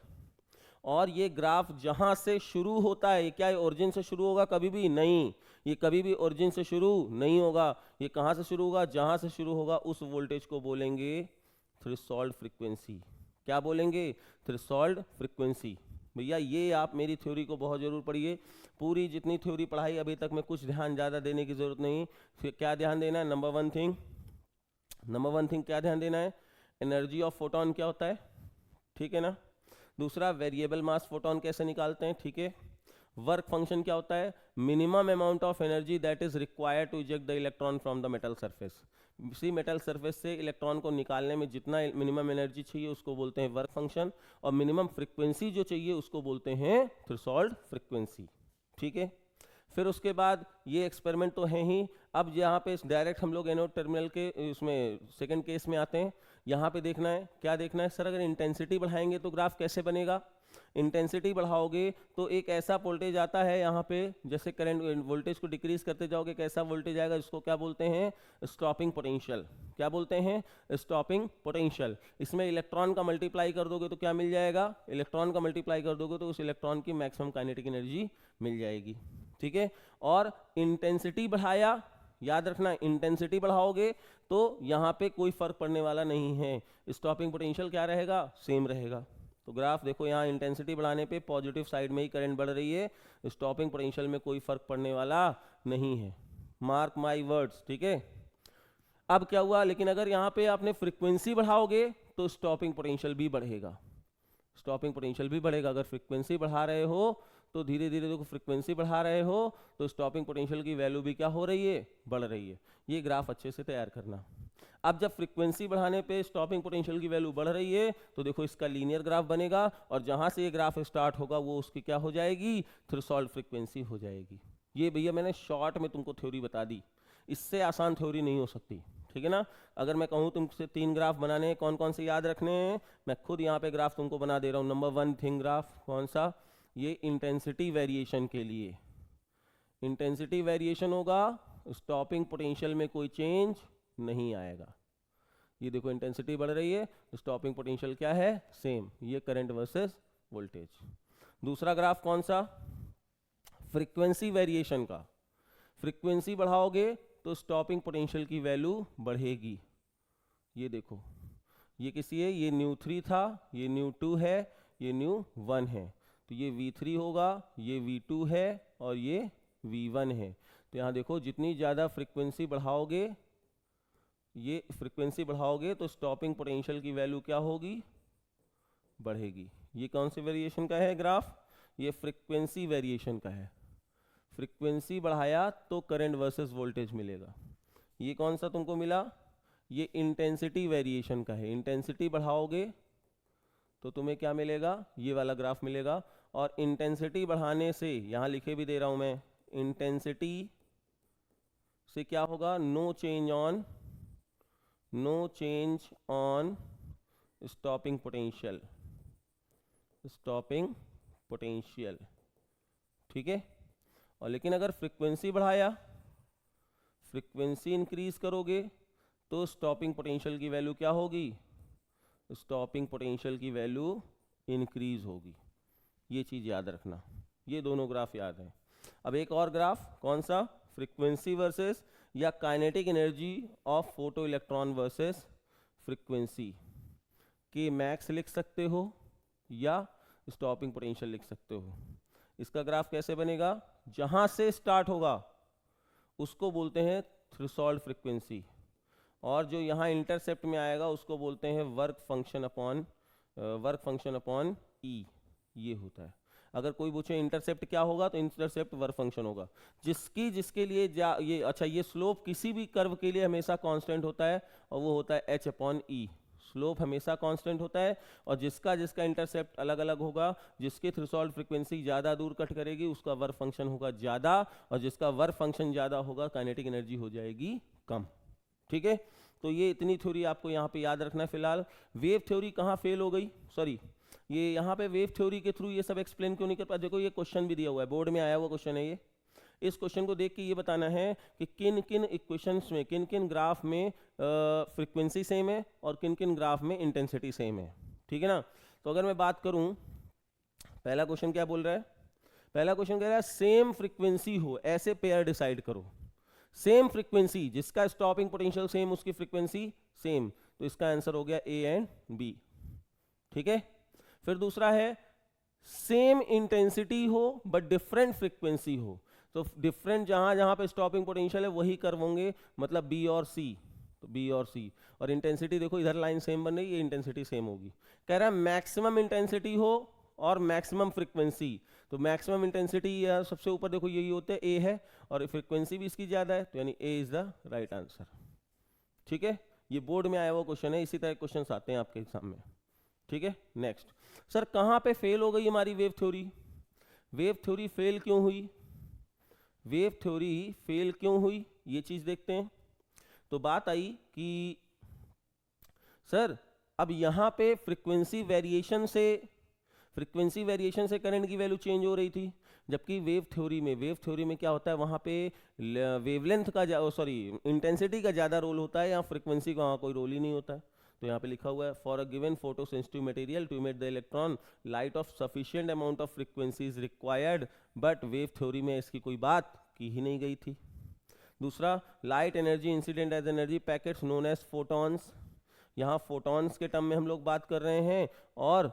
और ये ग्राफ जहां से शुरू होता है, ये क्या ओरिजिन से शुरू होगा, कभी भी नहीं, ये कभी भी ओरिजिन से शुरू नहीं होगा। ये कहां से शुरू होगा, जहां से शुरू होगा उस वोल्टेज को बोलेंगे थ्रेशोल्ड फ्रीक्वेंसी। क्या बोलेंगे, थ्रेशोल्ड फ्रीक्वेंसी। भैया ये आप मेरी थ्योरी को बहुत जरूर पढ़िए, पूरी जितनी थ्योरी पढ़ाई अभी तक में कुछ ध्यान ज़्यादा देने की जरूरत नहीं। फिर क्या ध्यान देना है, नंबर वन थिंग क्या ध्यान देना है, एनर्जी ऑफ फोटोन क्या होता है, ठीक है ना। दूसरा, वेरिएबल मास फोटोन कैसे निकालते हैं, ठीक है। वर्क फंक्शन क्या होता है, minimum amount of energy that is required to eject the electron from the metal surface. इसी मेटल सरफेस से इलेक्ट्रॉन को निकालने में जितना मिनिमम एनर्जी चाहिए उसको बोलते हैं वर्क फंक्शन, और मिनिमम फ्रीक्वेंसी जो चाहिए उसको बोलते हैं थ्रेशोल्ड फ्रीक्वेंसी, ठीक है। फिर उसके बाद ये एक्सपेरिमेंट तो है ही। अब यहाँ पे डायरेक्ट हम लोग एनोड टर्मिनल के उसमें सेकंड केस में आते हैं। यहाँ पे देखना है, क्या देखना है सर, अगर इंटेंसिटी बढ़ाएंगे तो ग्राफ कैसे बनेगा। इंटेंसिटी बढ़ाओगे तो एक ऐसा वोल्टेज आता है यहाँ पे, जैसे करंट वोल्टेज को डिक्रीज करते जाओगे कैसा वोल्टेज आएगा, जिसको क्या बोलते हैं, स्टॉपिंग पोटेंशियल। क्या बोलते हैं, स्टॉपिंग पोटेंशियल। इसमें इलेक्ट्रॉन का मल्टीप्लाई कर दोगे तो क्या मिल जाएगा, इलेक्ट्रॉन का मल्टीप्लाई कर दोगे तो उस इलेक्ट्रॉन की मैक्सिमम काइनेटिक एनर्जी मिल जाएगी, ठीक है। और इंटेंसिटी बढ़ाया, याद रखना इंटेंसिटी बढ़ाओगे तो यहाँ पे कोई फर्क पड़ने वाला नहीं है, स्टॉपिंग पोटेंशियल क्या रहेगा, सेम रहेगा। तो ग्राफ देखो यहाँ इंटेंसिटी बढ़ाने पे पॉजिटिव साइड में ही करंट बढ़ रही है, स्टॉपिंग पोटेंशियल में कोई फर्क पड़ने वाला नहीं है, मार्क माय वर्ड्स, ठीक है। अब क्या हुआ, लेकिन अगर यहाँ पे आपने फ्रीक्वेंसी बढ़ाओगे तो स्टॉपिंग पोटेंशियल भी बढ़ेगा, स्टॉपिंग पोटेंशियल भी बढ़ेगा। अगर फ्रीक्वेंसी बढ़ा रहे हो तो धीरे धीरे देखो फ्रीक्वेंसी बढ़ा रहे हो तो स्टॉपिंग पोटेंशियल की वैल्यू भी क्या हो रही है, बढ़ रही है। ये ग्राफ अच्छे से तैयार करना। अब जब फ्रीक्वेंसी बढ़ाने पे स्टॉपिंग पोटेंशियल की वैल्यू बढ़ रही है तो देखो इसका लीनियर ग्राफ बनेगा, और जहां से ये ग्राफ स्टार्ट होगा वो उसकी क्या हो जाएगी, थ्रेशोल्ड फ्रीक्वेंसी हो जाएगी। ये भैया मैंने शॉर्ट में तुमको थ्योरी बता दी, इससे आसान थ्योरी नहीं हो सकती, ठीक है ना। अगर मैं कहूँ तुमसे 3 ग्राफ बनाने हैं, कौन कौन से याद रखने हैं, मैं खुद यहाँ पे ग्राफ तुमको बना दे रहा हूँ। नंबर 1 थिंग ग्राफ कौन सा, ये इंटेंसिटी वेरिएशन के लिए, इंटेंसिटी वेरिएशन होगा, स्टॉपिंग पोटेंशियल में कोई चेंज नहीं आएगा। ये देखो इंटेंसिटी बढ़ रही है, स्टॉपिंग पोटेंशियल क्या है, सेम, ये करंट वर्सेस वोल्टेज। दूसरा ग्राफ कौन सा, फ्रीक्वेंसी वेरिएशन का, फ्रीक्वेंसी बढ़ाओगे तो स्टॉपिंग पोटेंशियल की वैल्यू बढ़ेगी। ये देखो ये किसी है, ये न्यू 3 था, ये न्यू 2 है, ये न्यू 1 है, तो ये V3 होगा, ये V2 है और ये V1 है। तो यहाँ देखो जितनी ज़्यादा फ्रीक्वेंसी बढ़ाओगे, ये फ्रीक्वेंसी बढ़ाओगे तो स्टॉपिंग पोटेंशियल की वैल्यू क्या होगी, बढ़ेगी। ये कौन से वेरिएशन का है ग्राफ, ये फ्रीक्वेंसी वेरिएशन का है। फ्रीक्वेंसी बढ़ाया तो करंट वर्सेस वोल्टेज मिलेगा। ये कौन सा तुमको मिला, ये इंटेंसिटी वेरिएशन का है। इंटेंसिटी बढ़ाओगे तो तुम्हें क्या मिलेगा, ये वाला ग्राफ मिलेगा। और इंटेंसिटी बढ़ाने से, यहाँ लिखे भी दे रहा हूँ मैं, इंटेंसिटी से क्या होगा, no change on no change on stopping potential, stopping potential, ठीक है। और लेकिन अगर फ्रीक्वेंसी बढ़ाया, फ्रीक्वेंसी इंक्रीज करोगे तो स्टॉपिंग पोटेंशियल की वैल्यू क्या होगी, स्टॉपिंग पोटेंशियल की वैल्यू इंक्रीज होगी। ये चीज़ याद रखना, ये दोनों ग्राफ याद है। अब एक और ग्राफ, कौन सा, फ्रीक्वेंसी वर्सेस या kinetic energy of photo electron versus frequency के मैक्स लिख सकते हो या स्टॉपिंग पोटेंशियल लिख सकते हो। इसका ग्राफ कैसे बनेगा, जहां से स्टार्ट होगा उसको बोलते हैं थ्रेशोल्ड फ्रीक्वेंसी, और जो यहाँ इंटरसेप्ट में आएगा उसको बोलते हैं वर्क फंक्शन अपॉन ई, ये होता है। अगर कोई पूछे इंटरसेप्ट क्या होगा तो इंटरसेप्ट वर्क फंक्शन होगा, जिसके लिए ये अच्छा, ये स्लोप किसी भी कर्व के लिए हमेशा कांस्टेंट होता है और वो होता है h अपॉन ई। स्लोप हमेशा कांस्टेंट होता है, और जिसका इंटरसेप्ट अलग अलग होगा, जिसके थ्रेशोल्ड फ्रीक्वेंसी ज़्यादा दूर कट करेगी उसका वर्क फंक्शन होगा ज़्यादा, और जिसका वर्क फंक्शन ज़्यादा होगा काइनेटिक एनर्जी हो जाएगी कम, ठीक है। तो ये इतनी थ्योरी आपको यहाँ पे याद रखना है। फिलहाल वेव थ्योरी कहाँ फेल हो गई, सॉरी, ये यहाँ पे वेव थ्योरी के थ्रू ये सब एक्सप्लेन क्यों नहीं कर पाया। देखो ये क्वेश्चन भी दिया हुआ है, बोर्ड में आया हुआ क्वेश्चन है ये। इस क्वेश्चन को देख के ये बताना है कि किन किन इक्वेशंस में, किन किन ग्राफ में फ्रीक्वेंसी सेम है और किन किन ग्राफ में इंटेंसिटी सेम है, ठीक है ना। तो अगर मैं बात करूं, पहला क्वेश्चन क्या बोल रहा है, पहला क्वेश्चन कह रहा है सेम फ्रीक्वेंसी हो ऐसे पेयर डिसाइड करो। सेम फ्रीक्वेंसी, जिसका स्टॉपिंग पोटेंशियल सेम उसकी फ्रीक्वेंसी सेम, तो इसका आंसर हो गया ए एंड बी, ठीक है। फिर दूसरा है सेम इंटेंसिटी हो बट डिफरेंट फ्रीक्वेंसी हो, तो डिफरेंट जहां जहां पे स्टॉपिंग पोटेंशियल है वही कर्व होंगे, मतलब बी और सी, तो बी और सी। और इंटेंसिटी देखो इधर लाइन सेम बन रही है, इंटेंसिटी सेम होगी। कह रहा है मैक्सिमम इंटेंसिटी हो और मैक्सिमम फ्रीक्वेंसी, तो मैक्सिमम इंटेंसिटी सबसे ऊपर देखो यही होते हैं, ए है, और फ्रीक्वेंसी भी इसकी ज्यादा है, तो यानी ए इज द राइट आंसर, ठीक है। ये बोर्ड में आया हुआ क्वेश्चन है, इसी तरह क्वेश्चन आते हैं आपके एग्जाम में, ठीक है। नेक्स्ट, सर कहां पे फेल हो गई हमारी wave theory, wave theory fail क्यों हुई, वेव थ्योरी फेल क्यों हुई, ये चीज देखते हैं। तो बात आई कि सर अब यहां पे फ्रीक्वेंसी वेरिएशन से करंट की वैल्यू चेंज हो रही थी, जबकि वेव थ्योरी में क्या होता है, वहां पे वेवलेंथ का इंटेंसिटी का ज्यादा रोल होता है, या फ्रीक्वेंसी का वहां कोई रोल ही नहीं होता है। तो यहाँ पे लिखा हुआ है for a given photo sensitive material to emit the electron light of sufficient amount of frequency is required, but wave theory में इसकी कोई बात की ही नहीं गई थी। दूसरा, light energy incident as energy packets known as photons, यहाँ फोटॉन्स के टर्म में हम लोग बात कर रहे हैं, और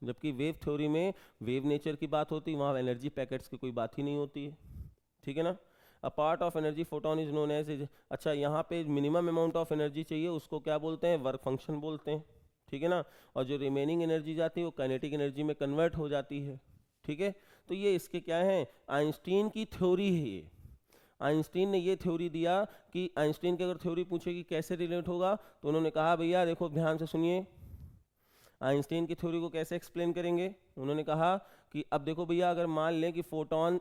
जबकि वेव थ्योरी में वेव नेचर की बात होती है, वहाँ एनर्जी पैकेट्स की कोई बात ही नहीं होती है, ठीक है ना। A part of energy photon is known as, अच्छा यहाँ पे मिनिमम अमाउंट ऑफ एनर्जी चाहिए, उसको क्या बोलते हैं, वर्क फंक्शन बोलते हैं, ठीक है ना। और जो रिमेनिंग एनर्जी जाती है वो काइनेटिक एनर्जी में कन्वर्ट हो जाती है, ठीक है। तो ये इसके क्या है, आइंस्टीन की थ्योरी है ये। आइंस्टीन ने ये थ्योरी दिया कि आइंस्टीन की अगर थ्योरी पूछेगी कैसे रिलेट होगा, तो उन्होंने कहा भैया देखो ध्यान से सुनिए, आइंस्टीन की थ्योरी को कैसे एक्सप्लेन करेंगे। उन्होंने कहा कि अब देखो भैया, अगर मान लें कि फोटोन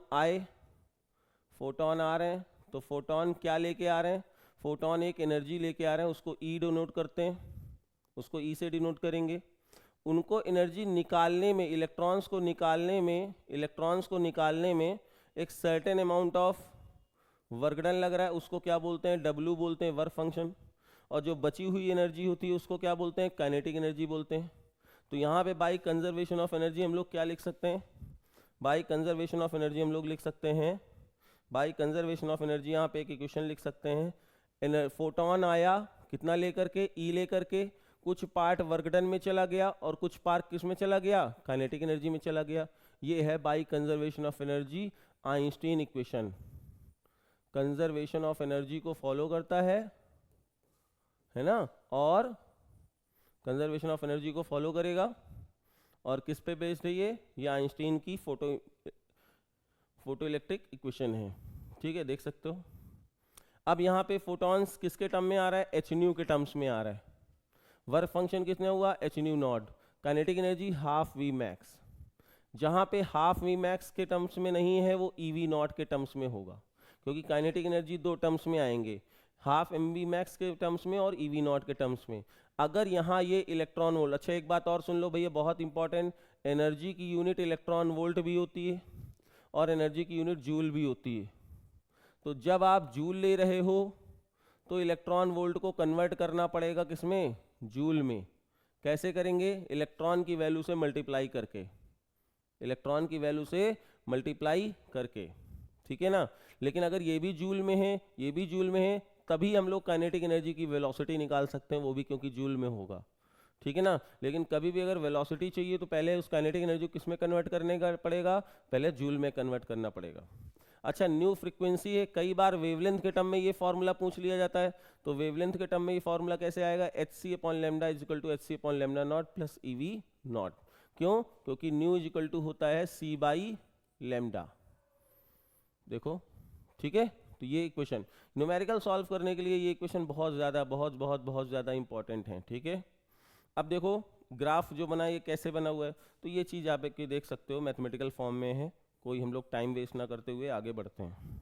आ रहे हैं, तो फोटोन क्या लेके आ रहे हैं, फोटोन एक एनर्जी लेके आ रहे हैं, उसको ई डिनोट करते हैं, उसको ई से डिनोट करेंगे। उनको एनर्जी निकालने में, इलेक्ट्रॉन्स को निकालने में एक certain amount of work done लग रहा है, उसको क्या बोलते हैं, डब्ल्यू बोलते हैं, वर्क फंक्शन। और जो बची हुई एनर्जी होती है उसको क्या बोलते हैं, काइनेटिक एनर्जी बोलते हैं। तो यहाँ पे बाई कंजर्वेशन ऑफ एनर्जी हम लोग क्या लिख सकते हैं, बाई कंजर्वेशन ऑफ एनर्जी हम लोग लिख सकते हैं, बाई कंजर्वेशन ऑफ एनर्जी यहाँ पे एक इक्वेशन लिख सकते हैं। फोटोन आया कितना लेकर के, ई लेकर के, कुछ पार्ट वर्क डन में चला गया और कुछ पार्ट किस में चला गया, काइनेटिक एनर्जी में चला गया। ये है by conservation of energy, Einstein equation. Conservation of energy को फॉलो करता है ना, और कंजर्वेशन ऑफ एनर्जी को फॉलो करेगा, और किस पे बेस्ड है ये आइंस्टीन की फोटो इलेक्ट्रिक इक्वेशन है, ठीक है, देख सकते हो। अब यहाँ पे फोटॉन्स किसके टर्म में आ रहा है, एच न्यू के टर्म्स में आ रहा है। वर्क फंक्शन किसने हुआ, h nu not. Kinetic energy half v max, जहाँ पे हाफ वी मैक्स के टर्म्स में नहीं है वो ई वी नॉट के टर्म्स में होगा, क्योंकि काइनेटिक एनर्जी दो टर्म्स में आएंगे, हाफ एम वी मैक्स के टर्म्स में और ईवी नॉट के टर्म्स में। अगर यहाँ ये इलेक्ट्रॉन वोल्ट, अच्छा एक बात और सुन लो भैया बहुत इंपॉर्टेंट, एनर्जी की यूनिट इलेक्ट्रॉन वोल्ट भी होती है और एनर्जी की यूनिट जूल भी होती है। तो जब आप जूल ले रहे हो तो इलेक्ट्रॉन वोल्ट को कन्वर्ट करना पड़ेगा किसमें, जूल में। कैसे करेंगे, इलेक्ट्रॉन की वैल्यू से मल्टीप्लाई करके, इलेक्ट्रॉन की वैल्यू से मल्टीप्लाई करके, ठीक है ना। लेकिन अगर ये भी जूल में है ये भी जूल में है तभी हम लोग काइनेटिक एनर्जी की वेलोसिटी निकाल सकते हैं, वो भी क्योंकि जूल में होगा, ठीक है ना। लेकिन कभी भी अगर वेलोसिटी चाहिए तो पहले उस काइनेटिक एनर्जी को किस में कन्वर्ट करने का पड़ेगा, पहले जूल में कन्वर्ट करना पड़ेगा। अच्छा न्यू फ्रीक्वेंसी है, कई बार वेवलेंथ के टर्म में ये फॉर्मूला पूछ लिया जाता है, तो वेवलेंथ के टर्म में ये फॉर्मूला कैसे आएगा, hc/λ is equal to hc/λ not plus ev not. क्यों, क्योंकि न्यू इज इक्वल टू होता है c/λ। देखो ठीक है, तो ये इक्वेशन न्यूमेरिकल सॉल्व करने के लिए ये इक्वेशन बहुत ज़्यादा इंपॉर्टेंट है, ठीक है। अब देखो ग्राफ जो बना है ये कैसे बना हुआ है, तो ये चीज़ आप एक देख सकते हो मैथमेटिकल फॉर्म में है, कोई हम लोग टाइम वेस्ट ना करते हुए आगे बढ़ते हैं,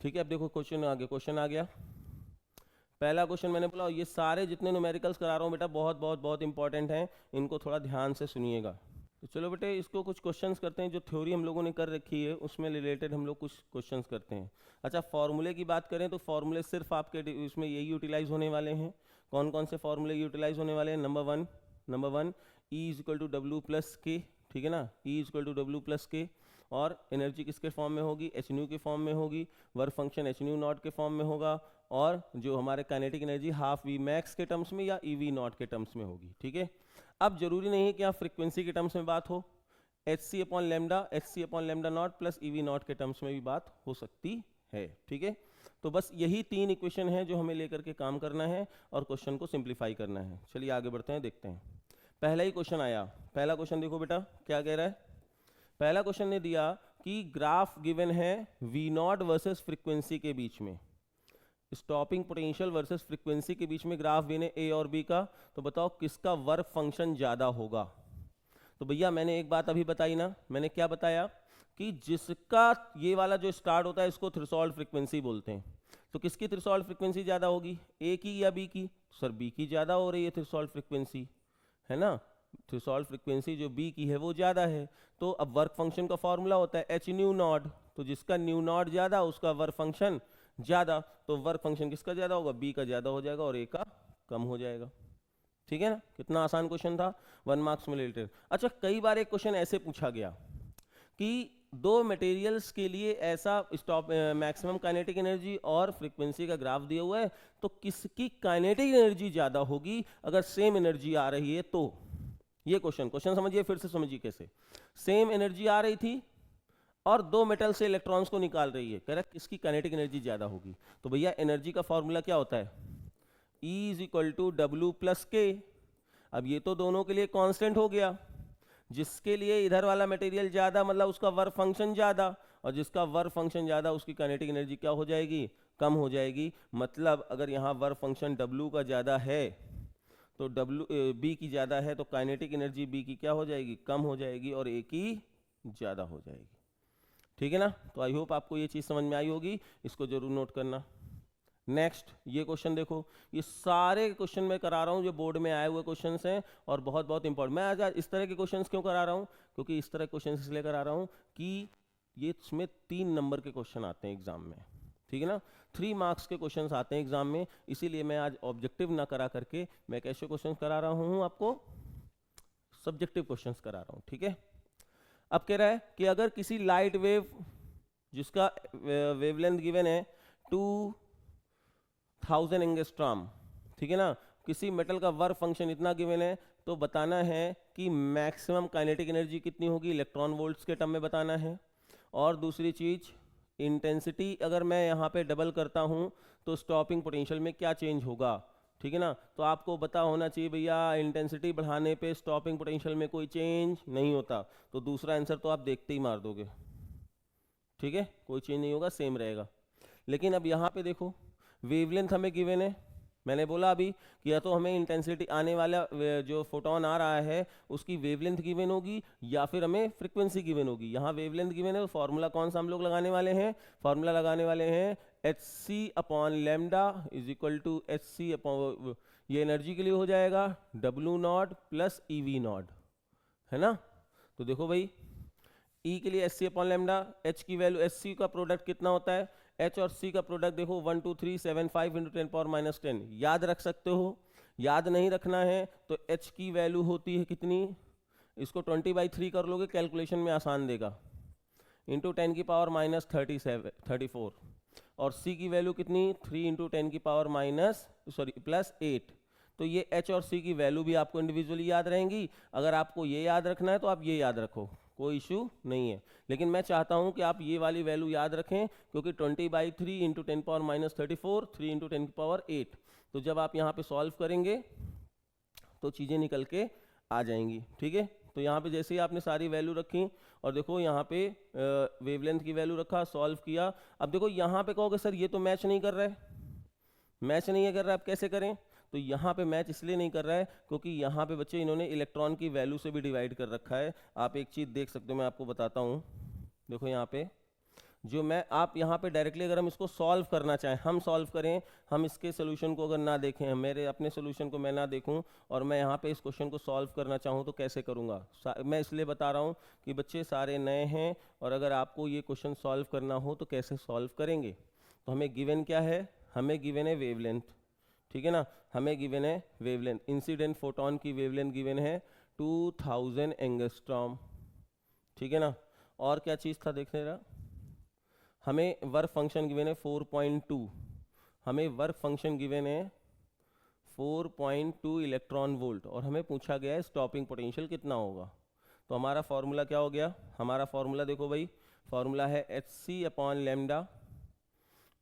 ठीक है। अब देखो क्वेश्चन आ गया। पहला क्वेश्चन मैंने बोला, ये सारे जितने न्यूमेरिकल्स करा रहा हूँ बेटा बहुत इंपॉर्टेंट हैं, इनको थोड़ा ध्यान से सुनिएगा। तो चलो बेटे इसको कुछ क्वेश्चंस करते हैं, जो थ्योरी हम लोगों ने कर रखी है उसमें रिलेटेड हम लोग कुछ क्वेश्चंस करते हैं। अच्छा फार्मूले की बात करें तो फार्मूले सिर्फ आपके इसमें यही यूटिलाइज होने वाले हैं। कौन कौन से फार्मूले यूटिलाइज होने वाले हैं, number one E is equal to W plus K, ठीक है ना, E is equal to W plus K. और एनर्जी किसके फॉर्म में होगी, एच न्यू के फॉर्म में होगी, work function h nu not के फॉर्म में होगा, और जो हमारे kinetic energy half v max के टर्म्स में या ई वी नॉट के टर्म्स में होगी, ठीक है। अब जरूरी नहीं है कि आप फ्रीक्वेंसी के टर्म्स में बात हो, hc/λ not plus e V not के टर्म्स में भी बात हो सकती है, ठीक है। तो बस यही 3 इक्वेशन है जो हमें लेकर के काम करना है और क्वेश्चन को सिंप्लीफाई करना है। चलिए आगे बढ़ते हैं, देखते हैं। पहला ही क्वेश्चन आया, पहला क्वेश्चन देखो बेटा क्या कह रहा है। पहला क्वेश्चन ने दिया कि ग्राफ गिवन है वी नॉट वर्सेस फ्रीक्वेंसी के बीच में, स्टॉपिंग पोटेंशियल वर्सेस फ्रीक्वेंसी के बीच में ग्राफ गिवन है ए और बी का, तो बताओ किसका वर्क फंक्शन ज़्यादा होगा। तो भैया मैंने एक बात अभी बताई ना, मैंने क्या बताया कि जिसका ये वाला जो स्टार्ट होता है इसको थ्रेशोल्ड फ्रीक्वेंसी बोलते हैं। तो किसकी थ्रेशोल्ड फ्रीक्वेंसी ज़्यादा होगी, ए की या बी की, सर बी की ज़्यादा हो रही है थ्रेशोल्ड फ्रीक्वेंसी, है ना। थ्रेशोल्ड फ्रीक्वेंसी जो बी की है वो ज़्यादा है। तो अब वर्क फंक्शन का फॉर्मूला होता है एच न्यू नॉट, तो जिसका न्यू नॉट ज़्यादा उसका वर्क फंक्शन ज़्यादा, तो वर्क फंक्शन किसका ज़्यादा होगा, बी का ज़्यादा हो जाएगा और ए का कम हो जाएगा, ठीक है ना। कितना आसान क्वेश्चन था, 1 मार्क्स में रिलेटेड। अच्छा कई बार एक क्वेश्चन ऐसे पूछा गया कि दो मटेरियल्स के लिए ऐसा स्टॉप मैक्सिमम काइनेटिक एनर्जी और फ्रीक्वेंसी का ग्राफ दिया हुआ है, तो किसकी काइनेटिक एनर्जी ज़्यादा होगी अगर सेम एनर्जी आ रही है तो। ये क्वेश्चन समझिए, फिर से समझिए कैसे। सेम एनर्जी आ रही थी और दो मेटल से इलेक्ट्रॉन्स को निकाल रही है, कह रहा है किसकी काइनेटिक एनर्जी ज़्यादा होगी। तो भैया एनर्जी का फॉर्मूला क्या होता है, E is equal to W plus K. अब ये तो दोनों के लिए कांस्टेंट हो गया, जिसके लिए इधर वाला मटेरियल ज़्यादा मतलब उसका वर्क फंक्शन ज़्यादा, और जिसका वर्क फंक्शन ज़्यादा उसकी काइनेटिक एनर्जी क्या हो जाएगी, कम हो जाएगी। मतलब अगर यहाँ वर्क फंक्शन W का ज़्यादा है तो B की ज़्यादा है, तो काइनेटिक एनर्जी B की क्या हो जाएगी, कम हो जाएगी और A की ज़्यादा हो जाएगी, ठीक है ना। तो आई होप आपको ये चीज़ समझ में आई होगी, इसको जरूर नोट करना। नेक्स्ट ये क्वेश्चन देखो, ये सारे क्वेश्चन मैं करा रहा हूँ जो बोर्ड में आए हुए क्वेश्चंस हैं और बहुत इंपॉर्टेंट। मैं आज इस तरह के क्वेश्चंस क्यों करा रहा हूँ, क्योंकि इस तरह के क्वेश्चंस इसलिए करा रहा हूँ कि ये इसमें 3 नंबर के क्वेश्चन आते हैं एग्जाम में, ठीक है ना। 3 मार्क्स के क्वेश्चंस आते हैं एग्जाम में, इसीलिए मैं आज ऑब्जेक्टिव ना करा करके मैं कैसे क्वेश्चन करा रहा हूँ, आपको सब्जेक्टिव क्वेश्चन करा रहा हूँ, ठीक है। अब कह रहा है कि अगर किसी लाइट वेव जिसका वेवलेंथ गिवन है 2000 एंगस्ट्रॉम, ठीक है ना, किसी मेटल का वर्क फंक्शन इतना गिवन है, तो बताना है कि मैक्सिमम काइनेटिक एनर्जी कितनी होगी, इलेक्ट्रॉन वोल्ट्स के टर्म में बताना है। और दूसरी चीज इंटेंसिटी अगर मैं यहाँ पे डबल करता हूँ तो स्टॉपिंग पोटेंशियल में क्या चेंज होगा, ठीक है ना। तो आपको पता होना चाहिए भैया इंटेंसिटी बढ़ाने पे स्टॉपिंग पोटेंशियल में कोई चेंज नहीं होता, तो दूसरा आंसर तो आप देखते ही मार दोगे, ठीक है, कोई चेंज नहीं होगा, सेम रहेगा। लेकिन अब यहाँ पे देखो वेवलेंथ हमें गिवन है, मैंने बोला अभी कि या तो हमें इंटेंसिटी आने वाला जो फोटोन आ रहा है उसकी वेवलेंथ गिवन होगी या फिर हमें फ्रीक्वेंसी गिवन होगी। यहाँ वेवलेंथ गिवन है तो फॉर्मूला कौन सा हम लोग लगाने वाले हैं, फॉर्मूला लगाने वाले हैं h c upon lambda is equal to h c upon, ये एनर्जी के लिए हो जाएगा W not plus e V not, है ना। तो देखो भाई E के लिए h c upon lambda, H की वैल्यू, एच सी का प्रोडक्ट कितना होता है, H और C का प्रोडक्ट देखो 1 2 3 7 5 इंटू 10 पावर माइनस 10, याद रख सकते हो। याद नहीं रखना है तो H की वैल्यू होती है कितनी, इसको 20/3 कर लोगे कैलकुलेशन में आसान देगा, इंटू 10 की पावर माइनस 34, और C की वैल्यू कितनी 3 इंटू 10 की पावर माइनस प्लस 8। तो ये H और C की वैल्यू भी आपको इंडिविजुअली याद रहेंगी। अगर आपको ये याद रखना है तो आप ये याद रखो, कोई इशू नहीं है। लेकिन मैं चाहता हूं कि आप ये वाली वैल्यू याद रखें, क्योंकि 20/3 इंटू 10 पावर माइनस 34, 3 इंटू 10 की पावर 8। तो जब आप यहाँ पे सॉल्व करेंगे तो चीज़ें निकल के आ जाएंगी, ठीक है। तो यहाँ पे जैसे ही आपने सारी वैल्यू रखी और देखो यहाँ पे वेवलेंथ की वैल्यू रखा, सॉल्व किया। अब देखो यहाँ पे कहोगे सर ये तो मैच नहीं कर रहा है, मैच नहीं कर रहा है, आप कैसे करें। तो यहाँ पे मैच इसलिए नहीं कर रहा है क्योंकि यहाँ पे बच्चे इन्होंने इलेक्ट्रॉन की वैल्यू से भी डिवाइड कर रखा है। आप एक चीज़ देख सकते हो, मैं आपको बताता हूँ। देखो यहाँ पे जो मैं, आप यहाँ पे डायरेक्टली अगर हम इसको सॉल्व करना चाहें, हम सॉल्व करें, हम इसके सोल्यूशन को अगर ना देखें, मेरे अपने सोल्यूशन को मैं ना देखूं और मैं यहाँ पे इस क्वेश्चन को सॉल्व करना चाहूँ तो कैसे करूँगा। मैं इसलिए बता रहा हूँ कि बच्चे सारे नए हैं और अगर आपको ये क्वेश्चन सॉल्व करना हो तो कैसे सॉल्व करेंगे। तो हमें गिवन क्या है, हमें गिवन है वेवलेंथ, ठीक है ना, हमें गिवन है वेवलेंथ। इंसिडेंट फोटोन की वेवलेंथ गिवन है 2000 एंगस्ट्रॉम, ठीक है ना। और क्या चीज़ था देखने रहा, हमें वर्क फंक्शन गिवन है 4.2, हमें वर्क फंक्शन गिवन है 4.2 इलेक्ट्रॉन वोल्ट, और हमें पूछा गया है स्टॉपिंग पोटेंशियल कितना होगा। तो हमारा फॉर्मूला क्या हो गया, हमारा फॉर्मूला देखो भाई, फॉर्मूला है h c upon lambda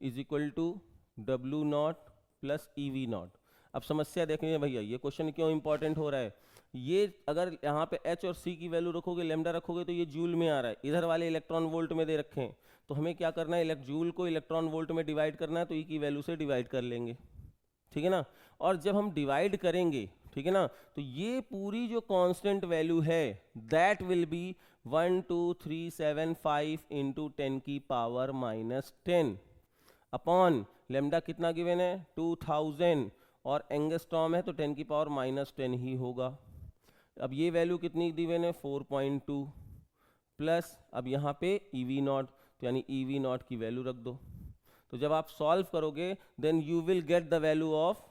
is equal to W not plus e V not. अब समस्या देखेंगे भैया, ये क्वेश्चन क्यों इंपॉर्टेंट हो रहा है। ये अगर यहाँ पे H और C की वैल्यू रखोगे, लेमडा रखोगे, तो ये जूल में आ रहा है, इधर वाले इलेक्ट्रॉन वोल्ट में दे रखे हैं। तो हमें क्या करना है, जूल को इलेक्ट्रॉन वोल्ट में डिवाइड करना है, तो E की वैल्यू से डिवाइड कर लेंगे, ठीक है ना। और जब हम डिवाइड करेंगे, ठीक है ना, तो ये पूरी जो कांस्टेंट वैल्यू है दैट विल बी 12375 इंटू 10 की पावर माइनस 10 अपॉन लेमडा कितना गिवन है 2000 और एंगस्ट्रॉम है तो 10 की पावर माइनस 10 ही होगा। अब ये वैल्यू कितनी गिवन है 4.2 प्लस अब यहाँ पे ई वी नॉट, तो यानी ई वी नॉट की वैल्यू रख दो। तो जब आप सॉल्व करोगे then you will get the value of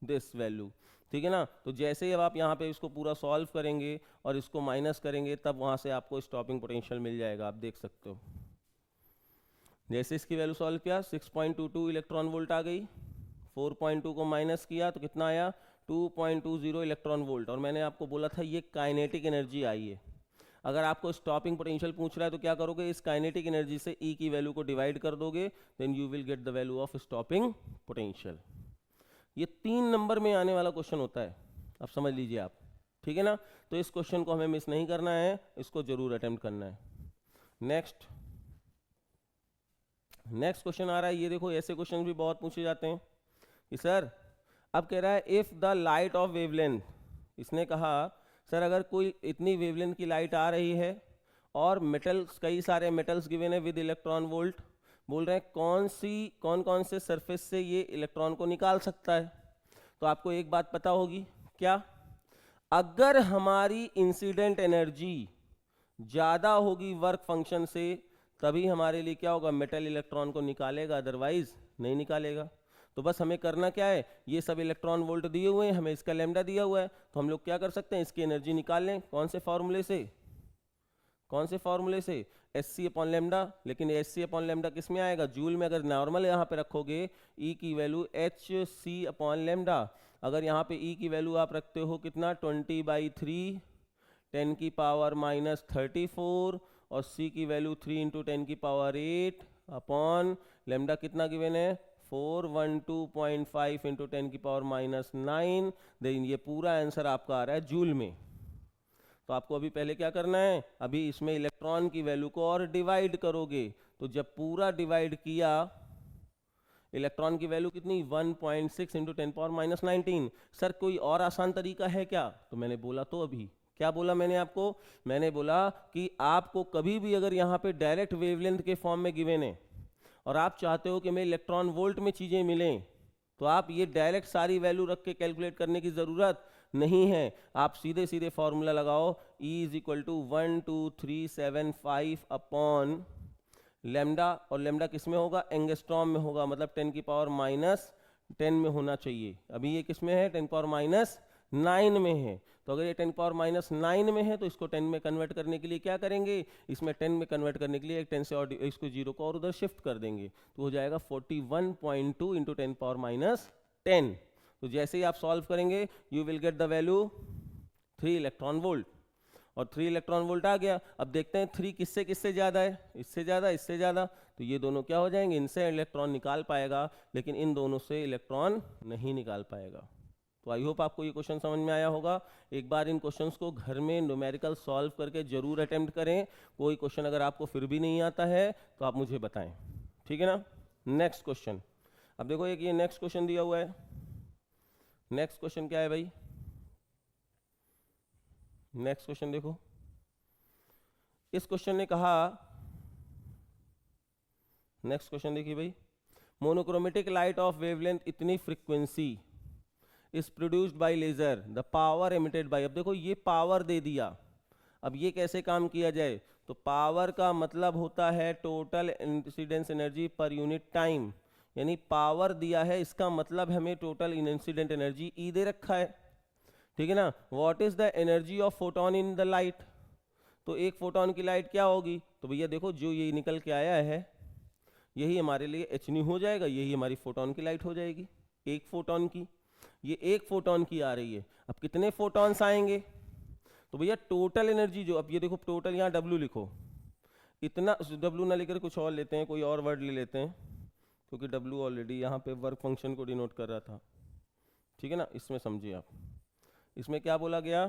this value, ठीक है ना। तो जैसे ही अब आप यहाँ पे इसको पूरा सॉल्व करेंगे और इसको माइनस करेंगे तब वहाँ से आपको स्टॉपिंग पोटेंशियल मिल जाएगा, आप देख सकते हो। जैसे इसकी वैल्यू सॉल्व किया 6.22 इलेक्ट्रॉन वोल्ट आ गई, 4.2 को माइनस किया तो कितना आया 2.20 इलेक्ट्रॉन वोल्ट, और मैंने आपको बोला था ये काइनेटिक एनर्जी आई है। अगर आपको स्टॉपिंग पोटेंशियल पूछ रहा है तो क्या करोगे, इस काइनेटिक एनर्जी से E की वैल्यू को डिवाइड कर दोगे, then you will get the value of stopping potential. ये 3 नंबर में आने वाला क्वेश्चन होता है, अब समझ लीजिए आप, ठीक है ना। तो इस क्वेश्चन को हमें मिस नहीं करना है, इसको जरूर अटेम्प्ट करना है। नेक्स्ट क्वेश्चन आ रहा है, ये देखो ऐसे क्वेश्चन भी बहुत पूछे जाते हैं कि सर, अब कह रहा है if the light of wavelength, इसने कहा सर अगर कोई इतनी वेवलेंथ की लाइट आ रही है और मेटल्स, कई सारे मेटल्स गिवन है विद इलेक्ट्रॉन वोल्ट, बोल रहे हैं कौन कौन से सरफेस से ये इलेक्ट्रॉन को निकाल सकता है। तो आपको एक बात पता होगी क्या, अगर हमारी इंसिडेंट एनर्जी ज़्यादा होगी वर्क फंक्शन से तभी हमारे लिए क्या होगा, मेटल इलेक्ट्रॉन को निकालेगा, अदरवाइज नहीं निकालेगा। तो बस हमें करना क्या है, ये सब इलेक्ट्रॉन वोल्ट दिए हुए हैं, हमें इसका लेमडा दिया हुआ है, तो हम लोग क्या कर सकते हैं, इसकी एनर्जी निकाल लें। कौन से फॉर्मूले से, एच सी अपॉन लेमडा। लेकिन एच सी अपॉन लेमडा किस में आएगा, जूल में। अगर नॉर्मल यहाँ पे रखोगे ई की value h c upon lambda, अगर यहाँ पे ई की वैल्यू आप रखते हो कितना 20/3 10 की पावर माइनस 34 और C की वैल्यू 3 इंटू 10 की पावर 8 अपॉन लेमडा कितना गिवन है 412.5 इंटू 10 की पावर माइनस 9, देन ये पूरा आंसर आपका आ रहा है जूल में। तो आपको अभी पहले क्या करना है, अभी इसमें इलेक्ट्रॉन की वैल्यू को और डिवाइड करोगे, तो जब पूरा डिवाइड किया इलेक्ट्रॉन की वैल्यू कितनी 1.6 इंटू 10 पावर माइनस 19। सर कोई और आसान तरीका है क्या, तो मैंने बोला, तो अभी क्या बोला मैंने आपको, मैंने बोला कि आपको कभी भी अगर यहाँ पे डायरेक्ट वेवलेंथ के फॉर्म में गिवन है और आप चाहते हो कि हमें इलेक्ट्रॉन वोल्ट में चीज़ें मिलें, तो आप ये डायरेक्ट सारी वैल्यू रख के कैलकुलेट करने की ज़रूरत नहीं है। आप सीधे सीधे फॉर्मूला लगाओ, E is equal to 12375 upon lambda, और लेमडा किस में होगा, एंगस्ट्रॉम में होगा, मतलब 10 की पावर माइनस 10 में होना चाहिए। अभी ये किस में है, 10 पावर माइनस 9 में है। तो अगर ये 10 पावर माइनस 9 में है तो इसको 10 में कन्वर्ट करने के लिए क्या करेंगे, इसमें 10 में कन्वर्ट करने के लिए एक 10 से और इसको 0 को और उधर शिफ्ट कर देंगे, तो हो जाएगा 41.2 इंटू 10 पावर माइनस 10। तो जैसे ही आप सॉल्व करेंगे you will get the value 3 electron volt, और 3 इलेक्ट्रॉन वोल्ट आ गया। अब देखते हैं 3 किससे किससे ज़्यादा है, इससे ज़्यादा, इससे ज़्यादा, तो ये दोनों क्या हो जाएंगे, इनसे इलेक्ट्रॉन निकाल पाएगा, लेकिन इन दोनों से इलेक्ट्रॉन नहीं निकाल पाएगा। तो आई होप आपको ये क्वेश्चन समझ में आया होगा। एक बार इन क्वेश्चंस को घर में न्यूमेरिकल सॉल्व करके जरूर अटेम्प्ट करें। कोई क्वेश्चन अगर आपको फिर भी नहीं आता है तो आप मुझे बताएं, ठीक है ना। नेक्स्ट क्वेश्चन, अब देखो एक ये नेक्स्ट क्वेश्चन दिया हुआ है। नेक्स्ट क्वेश्चन क्या है भाई, नेक्स्ट क्वेश्चन देखो, इस क्वेश्चन ने कहा, नेक्स्ट क्वेश्चन देखिए भाई, मोनोक्रोमेटिक लाइट ऑफ वेवलेंथ इतनी frequency is produced by laser, the power emitted by, अब देखो ये पावर दे दिया, अब ये कैसे काम किया जाए, तो पावर का मतलब होता है total incidence energy per unit time, यानी पावर दिया है, इसका मतलब हमें टोटल इंसिडेंट एनर्जी ई दे रखा है, ठीक है ना। What is the energy of photon in the light, तो एक फोटोन की लाइट क्या होगी, तो भैया देखो जो ये निकल के आया है यही हमारे लिए एच न्यू हो जाएगा, यही हमारी फोटोन की लाइट हो जाएगी, एक फोटोन की, ये एक फोटोन की आ रही है। अब कितने फोटॉन्स आएंगे, तो भैया टोटल एनर्जी जो, अब ये देखो टोटल, यहाँ डब्ल्यू लिखो, इतना डब्ल्यू ना लेकर कुछ और लेते हैं, कोई और वर्ड ले लेते हैं, क्योंकि डब्ल्यू ऑलरेडी यहाँ पे वर्क फंक्शन को डिनोट कर रहा था, ठीक है ना। इसमें समझिए आप, इसमें क्या बोला गया,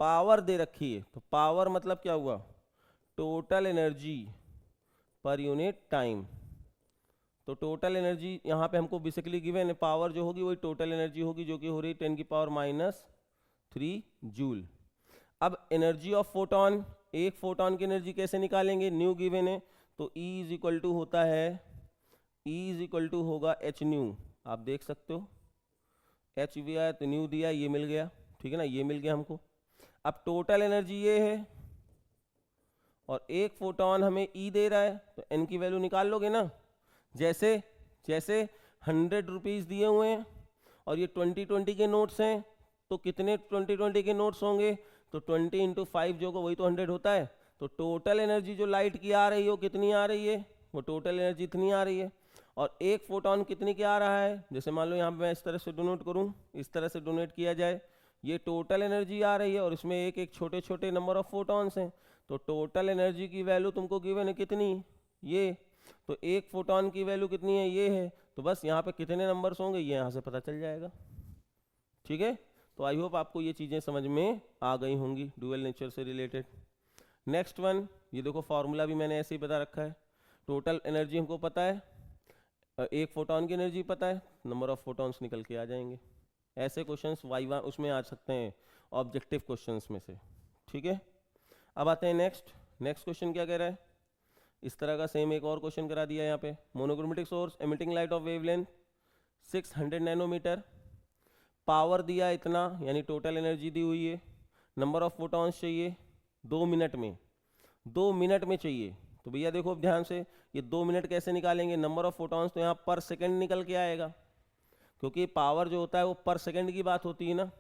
पावर दे रखी है, तो पावर मतलब क्या हुआ, total energy per unit time, तो टोटल एनर्जी यहाँ पे हमको बेसिकली गिवन है, पावर जो होगी वही टोटल एनर्जी होगी, जो कि हो रही 10 की पावर माइनस 3 जूल। अब एनर्जी ऑफ फोटोन, एक फोटोन की एनर्जी कैसे निकालेंगे, न्यू गिवन है, तो E इज इक्वल टू होता है, E इज इक्वल टू होगा एच न्यू, आप देख सकते हो एच भी आया तो न्यू दिया, ये मिल गया, ठीक है ना, ये मिल गया हमको। अब टोटल एनर्जी ये है और एक फोटोन हमें E दे रहा है, तो N की वैल्यू निकाल लोगे ना, जैसे जैसे 100 रुपीज़ दिए हुए हैं और ये 20-20 के नोट्स हैं, तो कितने 20-20 के नोट्स होंगे, तो 20 इंटू 5 जो होगा वही तो 100 होता है। तो टोटल एनर्जी जो लाइट की आ रही हो कितनी आ रही है, वो टोटल एनर्जी इतनी आ रही है, और एक फोटोन कितनी क्या आ रहा है, जैसे मान लो यहाँ पे मैं इस तरह से डोनेट करूँ, इस तरह से डोनेट किया जाए, ये टोटल एनर्जी आ रही है और इसमें एक एक छोटे छोटे नंबर ऑफ फोटॉन्स हैं, तो टोटल एनर्जी की वैल्यू तुमको गिवन है कितनी, ये, तो एक फोटोन की वैल्यू कितनी है, ये है, तो बस यहाँ पे कितने नंबर्स होंगे ये यहाँ से पता चल जाएगा, ठीक है। तो आई होप आपको ये चीज़ें समझ में आ गई होंगी ड्यूअल नेचर से रिलेटेड। नेक्स्ट वन, ये देखो फॉर्मूला भी मैंने ऐसे ही बता रखा है, टोटल एनर्जी हमको पता है, एक फोटोन की एनर्जी पता है, नंबर ऑफ फोटॉन्स निकल के आ जाएंगे। ऐसे क्वेश्चंस वाइवा उसमें आ सकते हैं ऑब्जेक्टिव क्वेश्चंस में से, ठीक है। अब आते हैं नेक्स्ट क्वेश्चन क्या कह रहा है, इस तरह का सेम एक और क्वेश्चन करा दिया है यहाँ पे, monochromatic source emitting light of wavelength 600 nanometre, power दिया इतना, यानी टोटल एनर्जी दी हुई है, नंबर ऑफ फोटॉन्स चाहिए 2 मिनट में, 2 मिनट में चाहिए। तो भैया देखो अब ध्यान से, ये 2 मिनट कैसे निकालेंगे, नंबर ऑफ फोटॉन्स तो यहाँ पर सेकंड निकल के आएगा, क्योंकि पावर जो होता है वो पर सेकंड की बात होती है ना,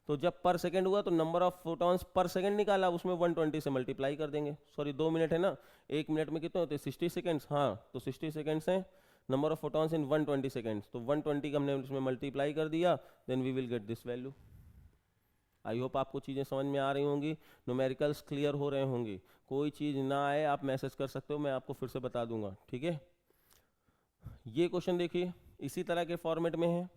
तो जब पर सेकंड हुआ तो number of photons per second निकाला, उसमें 120 से मल्टीप्लाई कर देंगे, सॉरी 2 मिनट है ना, 1 मिनट में कितने होते हैं 60 सेकेंड्स, हाँ तो 60 सेकेंड्स हैं, number of photons in 120 seconds, तो 120 का हमने उसमें मल्टीप्लाई कर दिया, then we will get this value. I hope आपको चीज़ें समझ में आ रही होंगी, न्यूमेरिकल्स क्लियर हो रहे होंगे, कोई चीज़ ना आए आप मैसेज कर सकते हो, मैं आपको फिर से बता दूंगा, ठीक है। ये क्वेश्चन देखिए इसी तरह के फॉर्मेट में है,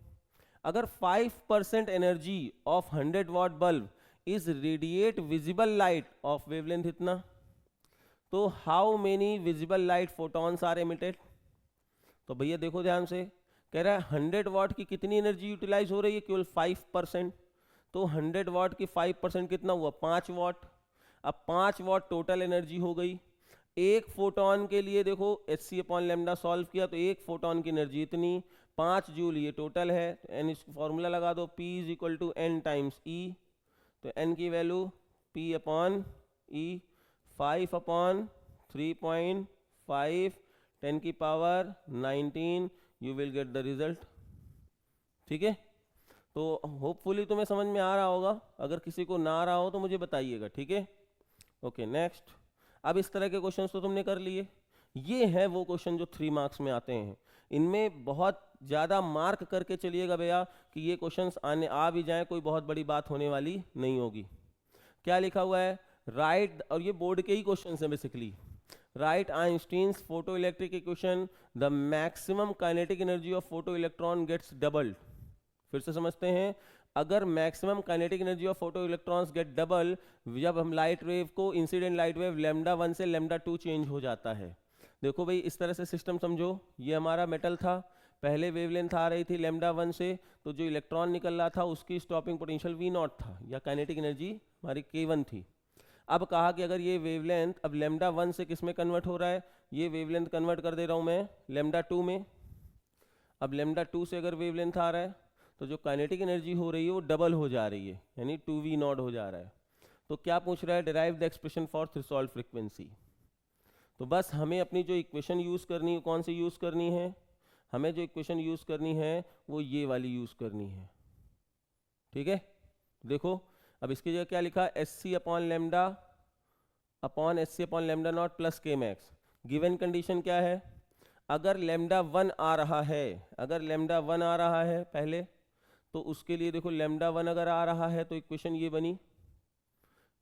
अगर 5% energy of 100 watt bulb is radiate visible light of wavelength इतना, तो how many visible light photons are emitted. तो भैया देखो ध्यान से, कह रहा है 100 वाट की कितनी एनर्जी यूटिलाइज हो रही है, केवल 5%, तो 100 वाट की 5% कितना हुआ 5 वाट। अब 5 वाट टोटल एनर्जी हो गई, एक फोटोन के लिए देखो h c upon lambda solve किया तो एक फोटोन की एनर्जी इतनी 5 जूल ये टोटल है। तो एन फॉर्मूला लगा दो, P is equal to n times E. तो एन की value P upon E 5 upon 3.5 10 की power 19, you will get the result. ठीक है, तो होपफुली तुम्हें समझ में आ रहा होगा, अगर किसी को ना आ रहा हो तो मुझे बताइएगा। ठीक है, ओके नेक्स्ट। अब इस तरह के क्वेश्चंस तो तुमने कर लिए। ये है वो क्वेश्चन जो 3 मार्क्स में आते हैं। इनमें बहुत ज़्यादा मार्क करके चलिएगा भैया कि ये क्वेश्चंस आने आ भी जाएं, कोई बहुत बड़ी बात होने वाली नहीं होगी। क्या लिखा हुआ है, राइट, और ये बोर्ड के ही क्वेश्चन हैं basically. Right Einstein's photo electric equation, the maximum kinetic energy of photo electron gets doubled. फिर से समझते हैं, अगर maximum kinetic energy of photo electrons get double, जब हम लाइट वेव को, इंसिडेंट लाइट वेव लैम्डा 1 से लैम्डा 2 चेंज हो जाता है। देखो भाई इस तरह से सिस्टम समझो, ये हमारा मेटल था, पहले वेवलेंथ आ रही थी लैम्डा 1 से, तो जो इलेक्ट्रॉन निकल रहा था उसकी स्टॉपिंग पोटेंशियल V0 था, या काइनेटिक एनर्जी हमारी K1 थी। अब कहा कि अगर ये वेवलेंथ अब लैम्डा 1 से किस में कन्वर्ट हो रहा है, ये वेवलेंथ कन्वर्ट कर दे रहा हूँ मैं लैम्डा 2 में। अब लैम्डा 2 से अगर वेवलेंथ आ रहा है तो जो काइनेटिक एनर्जी हो रही है वो डबल हो जा रही है, यानी 2V0 हो जा रहा है। तो क्या पूछ रहा है, derive the expression for threshold frequency. तो बस हमें अपनी जो इक्वेशन यूज़ करनी है, कौन सी यूज़ करनी है, हमें जो इक्वेशन यूज़ करनी है वो ये वाली यूज़ करनी है। ठीक है, देखो अब इसकी जगह क्या लिखा, s c upon lambda not plus K max. Given condition क्या है, अगर लेमडा 1 आ रहा है, अगर लेमडा 1 आ रहा है पहले, तो उसके लिए देखो लेमडा 1 अगर आ रहा है तो इक्वेशन ये बनी,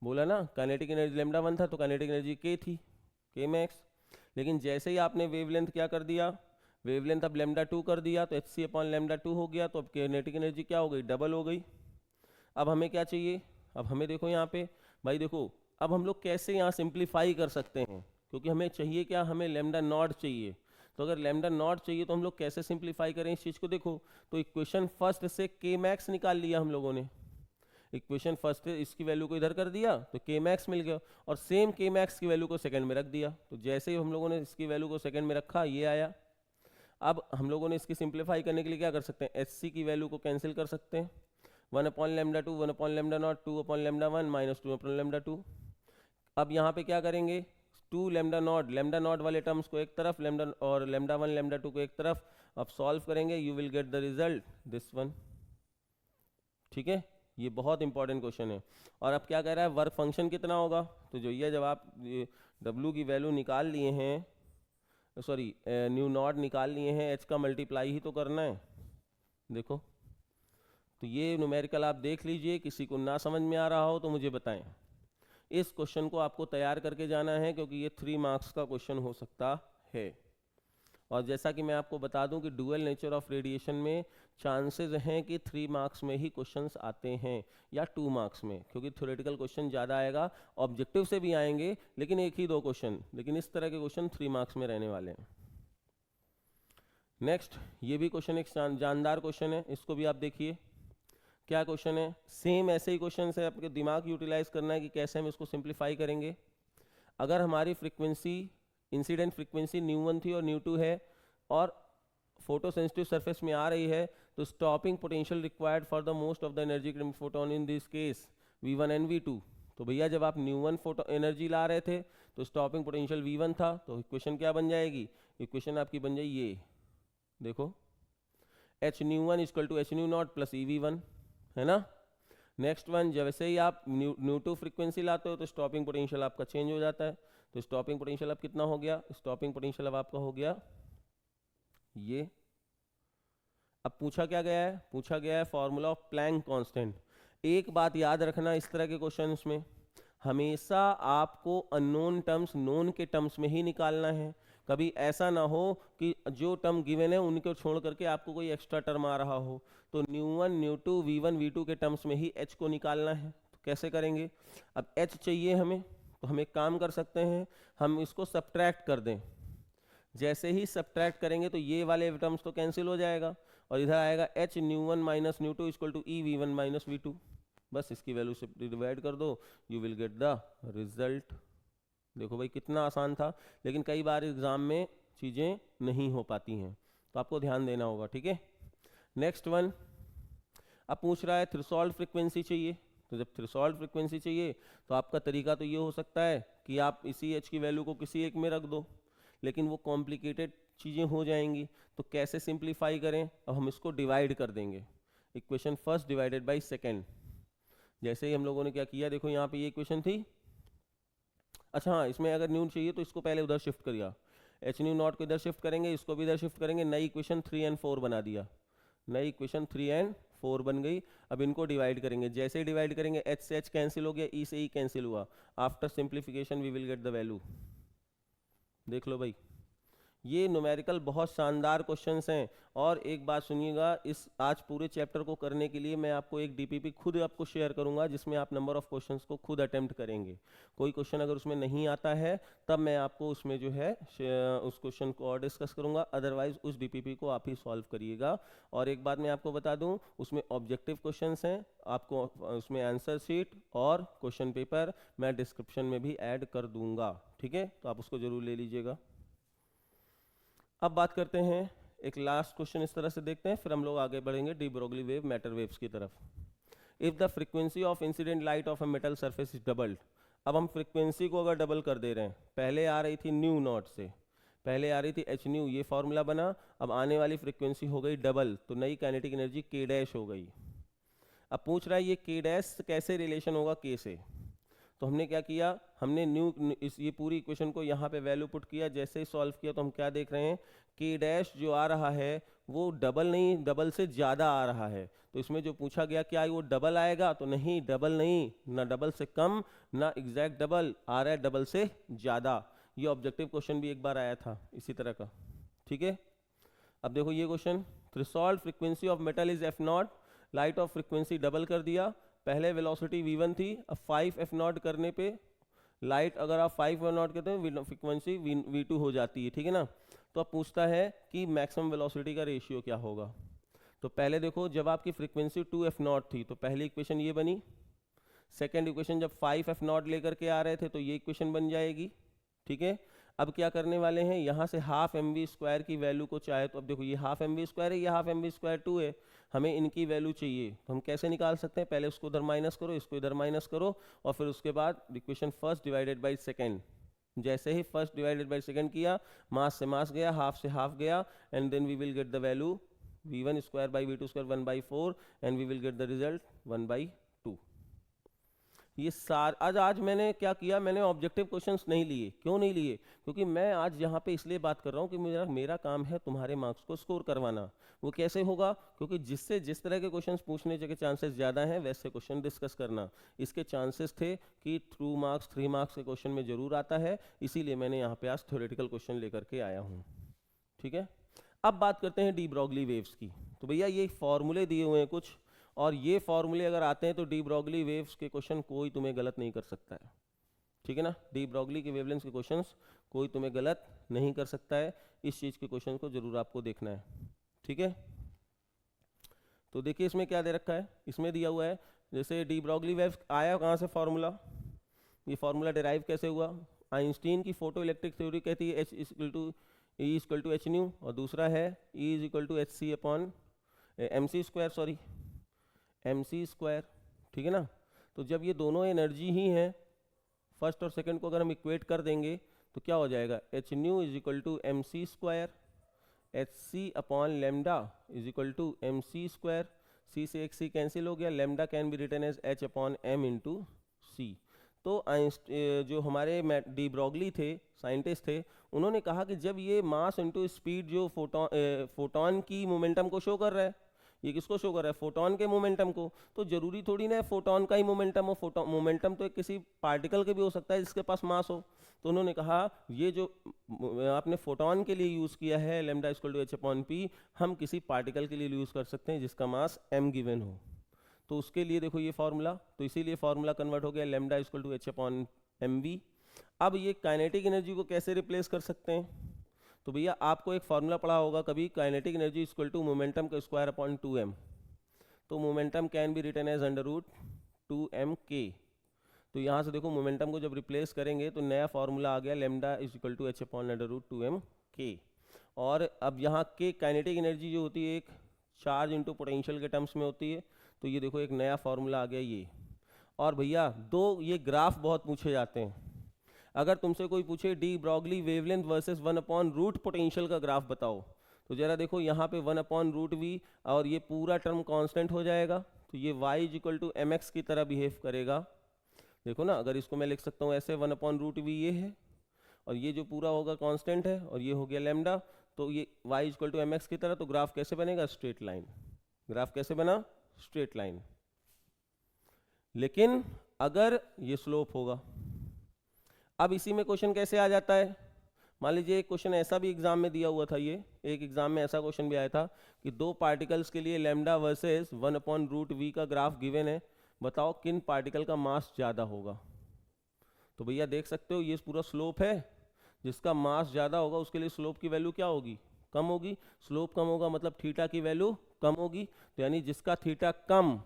बोला ना काइनेटिक एनर्जी लेमडा 1 था तो काइनेटिक एनर्जी के थी, के मैक्स। लेकिन जैसे ही आपने वेवलेंथ क्या कर दिया, वेवलेंथ अब लेमडा 2 कर दिया तो एच सी अपॉन लेमडा 2 हो गया, तो अब काइनेटिक एनर्जी क्या हो गई, डबल हो गई। अब हमें क्या चाहिए, अब हमें देखो यहाँ पे भाई देखो, अब हम लोग कैसे यहाँ सिंप्लीफाई कर सकते हैं, क्योंकि हमें चाहिए क्या, हमें लेमडा नॉट चाहिए। तो अगर लेमडा नॉट चाहिए तो हम लोग कैसे सिंप्लीफाई करें इस चीज़ को, देखो तो इक्वेशन फर्स्ट से के मैक्स निकाल लिया हम लोगों ने, इक्वेशन फर्स्ट इसकी वैल्यू को इधर कर दिया तो के मैक्स मिल गया, और सेम के मैक्स की वैल्यू को सेकंड में रख दिया। तो जैसे ही हम लोगों ने इसकी वैल्यू को सेकंड में रखा ये आया। अब हम लोगों ने इसकी सिंप्लीफाई करने के लिए क्या कर सकते हैं, एच सी की वैल्यू को कैंसिल कर सकते हैं, 1 upon lambda 2, 1 upon lambda not, 2 upon lambda 1 minus 2 upon lambda 2। अब यहाँ पे क्या करेंगे, 2 लेमडा नॉट वाले टर्म्स को एक तरफ, लेमडा और लेमडा 1 लेमडा 2 को एक तरफ। अब सॉल्व करेंगे, you will get the result this one. ठीक है, ये बहुत इंपॉर्टेंट क्वेश्चन है। और अब क्या कह रहा है, वर्क फंक्शन कितना होगा, तो जो ये जब आप W की वैल्यू निकाल लिए हैं, सॉरी न्यू नॉट निकाल लिए हैं, H का मल्टीप्लाई ही तो करना है। देखो तो ये न्यूमेरिकल आप देख लीजिए, किसी को ना समझ में आ रहा हो तो मुझे बताएं। इस क्वेश्चन को आपको तैयार करके जाना है क्योंकि ये 3 मार्क्स का क्वेश्चन हो सकता है। और जैसा कि मैं आपको बता दूं कि डुअल नेचर ऑफ रेडिएशन में चांसेस हैं कि 3 मार्क्स में ही क्वेश्चंस आते हैं या 2 मार्क्स में, क्योंकि थ्योरेटिकल क्वेश्चन ज़्यादा आएगा, ऑब्जेक्टिव से भी आएंगे लेकिन 1 ही 2 क्वेश्चन, लेकिन इस तरह के क्वेश्चन 3 मार्क्स में रहने वाले हैं। नेक्स्ट, ये भी क्वेश्चन एक जानदार क्वेश्चन है, इसको भी आप देखिए। क्या क्वेश्चन है, सेम ऐसे ही क्वेश्चन है, आपके दिमाग यूटिलाइज करना है कि कैसे हम इसको सिंप्लीफाई करेंगे। अगर हमारी फ्रीक्वेंसी, इंसिडेंट फ्रीक्वेंसी न्यू 1 थी और न्यू 2 है, और फोटो सेंसिटिव सरफेस में आ रही है, तो stopping potential required for the most of the energy photon in this case V1 and V2। तो भैया जब आप न्यू 1 फोटो एनर्जी ला रहे थे तो स्टॉपिंग पोटेंशियल V1 था, तो इक्वेशन क्या बन जाएगी, इक्वेशन आपकी बन जाएगी ये, देखो H nu 1 equal to H nu not plus EV1, है ना। नेक्स्ट वन, जैसे ही आप न्यू 2 फ्रीक्वेंसी लाते हो तो स्टॉपिंग पोटेंशियल आपका चेंज हो जाता है। तो स्टॉपिंग पोटेंशियल अब कितना हो गया, स्टॉपिंग पोटेंशियल अब आपका हो गया ये। अब पूछा क्या गया है, पूछा गया है फॉर्मूला ऑफ प्लैंक कांस्टेंट। एक बात याद रखना, इस तरह के क्वेश्चंस में हमेशा आपको अननोन टर्म्स नोन के टर्म्स में ही निकालना है। कभी ऐसा ना हो कि जो टर्म गिवन है उनको छोड़ करके आपको कोई एक्स्ट्रा टर्म आ रहा हो। तो न्यू 1 न्यू 2 V1 V2 के टर्म्स में ही H को निकालना है। तो कैसे करेंगे, अब H चाहिए हमें, तो हम एक काम कर सकते हैं, हम इसको सब्ट्रैक्ट कर दें। जैसे ही सब्ट्रैक्ट करेंगे तो ये वाले टर्म्स तो कैंसिल हो जाएगा, और इधर आएगा H nu 1 minus nu 2 equal to E V1 minus V2। बस इसकी वैल्यू से डिवाइड कर दो, you will get the result देखो भाई कितना आसान था, लेकिन कई बार एग्जाम में चीज़ें नहीं हो पाती हैं, तो आपको ध्यान देना होगा, ठीक है। नेक्स्ट वन, अब पूछ रहा है थ्रेशोल्ड फ्रीक्वेंसी चाहिए। तो जब थ्रेशोल्ड फ्रीक्वेंसी चाहिए तो आपका तरीका तो ये हो सकता है कि आप इसी एच की वैल्यू को किसी एक में रख दो, लेकिन वो कॉम्प्लिकेटेड चीज़ें हो जाएंगी। तो कैसे सिंप्लीफाई करें, अब हम इसको डिवाइड कर देंगे, equation first divided by second. जैसे ही हम लोगों ने क्या किया, देखो यहाँ पे ये इक्वेशन थी, अच्छा हाँ, इसमें अगर न्यू चाहिए तो इसको पहले उधर शिफ्ट करिए, एच न्यू नॉट को इधर शिफ्ट करेंगे, इसको भी इधर शिफ्ट करेंगे, नई इक्वेशन 3 and 4 बना दिया, नई इक्वेशन 3 and 4 बन गई। अब इनको डिवाइड करेंगे, जैसे ही डिवाइड करेंगे एच से एच कैंसिल हो गया, ई से ई कैंसिल हुआ, after simplification we will get the value. देख लो भाई, ये न्यूमेरिकल बहुत शानदार क्वेश्चंस हैं। और एक बात सुनिएगा, इस आज पूरे चैप्टर को करने के लिए मैं आपको एक डीपीपी खुद आपको शेयर करूंगा, जिसमें आप नंबर ऑफ क्वेश्चंस को खुद अटेम्प्ट करेंगे। कोई क्वेश्चन अगर उसमें नहीं आता है तब मैं आपको उसमें जो है उस क्वेश्चन को और डिस्कस करूंगा, अदरवाइज उस डीपीपी को आप ही सॉल्व करिएगा। और एक बात मैं आपको बता दूं, उसमें ऑब्जेक्टिव क्वेश्चंस हैं, आपको उसमें आंसर शीट और क्वेश्चन पेपर मैं डिस्क्रिप्शन में भी ऐड कर दूंगा, ठीक है, तो आप उसको जरूर ले लीजिएगा। अब बात करते हैं, एक लास्ट क्वेश्चन इस तरह से देखते हैं, फिर हम लोग आगे बढ़ेंगे de Broglie wave matter waves की तरफ। If the frequency of incident light of a metal surface is doubled, अब हम फ्रीक्वेंसी को अगर डबल कर दे रहे हैं, पहले आ रही थी न्यू नॉट से, पहले आ रही थी एच न्यू, ये फॉर्मूला बना, अब आने वाली फ्रीक्वेंसी हो गई डबल, तो नई काइनेटिक एनर्जी के डैश हो गई। अब पूछ रहा है ये के डैश कैसे रिलेशन होगा के से, तो हमने क्या किया, हमने ये पूरी इक्वेशन को यहाँ पे वैल्यू पुट किया, जैसे ही सॉल्व किया तो हम क्या देख रहे हैं, के डैश जो आ रहा है वो डबल नहीं, डबल से ज़्यादा आ रहा है। तो इसमें जो पूछा गया क्या वो डबल आएगा, तो नहीं, डबल नहीं, ना डबल से कम ना एग्जैक्ट डबल, आ रहा है डबल से ज़्यादा। ये ऑब्जेक्टिव क्वेश्चन भी एक बार आया था इसी तरह का, ठीक है। अब देखो ये question, threshold frequency of metal is F not, light of frequency double कर दिया, पहले वेलोसिटी v1 थी, अब 5 f नॉट करने पे लाइट अगर आप 5 f नॉट करते हैं फ्रीक्वेंसी v2 हो जाती है, ठीक है ना। तो अब पूछता है कि मैक्सिमम वेलोसिटी का रेशियो क्या होगा। तो पहले देखो, जब आपकी फ्रीक्वेंसी 2 f नॉट थी तो पहली इक्वेशन ये बनी, सेकेंड इक्वेशन जब 5 f नॉट लेकर के आ रहे थे तो ये इक्वेशन बन जाएगी, ठीक है। अब क्या करने वाले हैं, यहाँ से हाफ एम वी स्क्वायर की वैल्यू को चाहे तो, अब देखो ये हाफ एम वी स्क्वायर है, ये हाफ एम वी स्क्वायर 2 है, हमें इनकी वैल्यू चाहिए, तो हम कैसे निकाल सकते हैं, पहले उसको इधर माइनस करो, इसको इधर माइनस करो, और फिर उसके बाद equation first divided by second, जैसे ही फर्स्ट डिवाइडेड बाई सेकेंड किया, मास से मास गया, हाफ से हाफ गया, and then we will get the value v1 square by v2 square 1/4 and we will get the result 1/2। ये आज मैंने क्या किया, मैंने ऑब्जेक्टिव क्वेश्चंस नहीं लिए। क्यों नहीं लिए, क्योंकि मैं आज यहाँ पे इसलिए बात कर रहा हूँ कि मेरा काम है तुम्हारे मार्क्स को स्कोर करवाना। वो कैसे होगा, क्योंकि जिस तरह के क्वेश्चंस पूछने के चांसेस ज़्यादा हैं वैसे क्वेश्चन डिस्कस करना। इसके चांसेस थे कि 2 मार्क्स 3 मार्क्स के क्वेश्चन में ज़रूर आता है, इसीलिए मैंने यहाँ पे आज थ्योरेटिकल क्वेश्चन लेकर के आया हूँ, ठीक है। अब बात करते हैं डी ब्रोगली वेव्स की। तो भैया ये फॉर्मूले दिए हुए हैं कुछ, और ये फॉर्मूले अगर आते हैं तो डी ब्रोगली वेव्स के क्वेश्चन कोई तुम्हें गलत नहीं कर सकता है, ठीक है ना। डी ब्रोगली के वेवलेंथ के क्वेश्चंस कोई तुम्हें गलत नहीं कर सकता है, इस चीज़ के क्वेश्चन को जरूर आपको देखना है, ठीक है। तो देखिए इसमें क्या दे रखा है, इसमें दिया हुआ है जैसे डी ब्रोगली वेव्स आया कहाँ से फॉर्मूला, ये फॉर्मूला डिराइव कैसे हुआ, आइंस्टीन की फोटो इलेक्ट्रिक थ्योरी कहती है E equal to h nu, और दूसरा है E is equal to h c upon m c square, sorry m c square, ठीक है ना। तो जब ये दोनों एनर्जी ही हैं, फर्स्ट और सेकंड को अगर हम इक्वेट कर देंगे तो क्या हो जाएगा, h nu is equal to m c square, h c upon lambda is equal to m c square, c से एक सी कैंसिल हो गया, lambda can be written as h upon m into c. तो जो हमारे de Broglie थे, scientist थे, उन्होंने कहा कि जब ये मास इंटू स्पीड जो फोटोन की मोमेंटम को शो कर रहा है, ये किसको शो कर रहा है, फोटोन के मोमेंटम को, तो जरूरी थोड़ी ना फोटोन का ही मोमेंटम हो, मोमेंटम तो एक किसी पार्टिकल के भी हो सकता है जिसके पास मास हो। तो उन्होंने कहा ये जो आपने फोटोन के लिए यूज़ किया है lambda equal to H upon p, हम किसी पार्टिकल के लिए यूज़ कर सकते हैं जिसका मास m गिवन हो। तो उसके लिए देखो ये फॉर्मूला, तो इसीलिए फॉर्मूला कन्वर्ट हो गया lambda equal to H upon M V. अब ये काइनेटिक एनर्जी को कैसे रिप्लेस कर सकते हैं, तो भैया आपको एक फॉर्मूला पढ़ा होगा कभी, kinetic energy equal to momentum का स्क्वायर अपॉन 2m। तो momentum can be written as under root 2m k। तो यहाँ से देखो मोमेंटम को जब रिप्लेस करेंगे तो नया फॉर्मूला आ गया lambda is equal to h/√2m/k। और अब यहाँ के काइनेटिक एनर्जी जो होती है एक चार्ज इंटू पोटेंशियल के टर्म्स में होती है, तो ये देखो एक नया फॉर्मूला आ गया ये। और भैया दो ये ग्राफ बहुत पूछे जाते हैं, अगर तुमसे कोई पूछे डी ब्रॉगली वेवलेंथ वर्सेस 1/रूट पोटेंशियल का ग्राफ बताओ, तो जरा देखो यहाँ पे 1/√v और ये पूरा टर्म कांस्टेंट हो जाएगा, तो ये y is equal to mx की तरह बिहेव करेगा। देखो ना, अगर इसको मैं लिख सकता हूँ ऐसे 1/√v ये है और ये जो पूरा होगा कांस्टेंट है और ये हो गया लैम्डा, तो ये y is equal to mx की तरह, तो ग्राफ कैसे बनेगा? Straight line. ग्राफ कैसे बना? Straight line. लेकिन अगर ये स्लोप होगा, अब इसी में क्वेश्चन कैसे आ जाता है? मान लीजिए एक क्वेश्चन ऐसा भी एग्जाम में दिया हुआ था, ये एक एग्जाम में ऐसा क्वेश्चन भी आया था कि दो पार्टिकल्स के लिए लैम्डा वर्सेस 1/√v का ग्राफ गिवन है, बताओ किन पार्टिकल का मास ज़्यादा होगा। तो भैया देख सकते हो ये पूरा स्लोप है, जिसका मास ज़्यादा होगा उसके लिए स्लोप की वैल्यू क्या होगी? कम होगी। स्लोप कम होगा मतलब थीटा की वैल्यू कम होगी, तो यानी जिसका थीटा कम,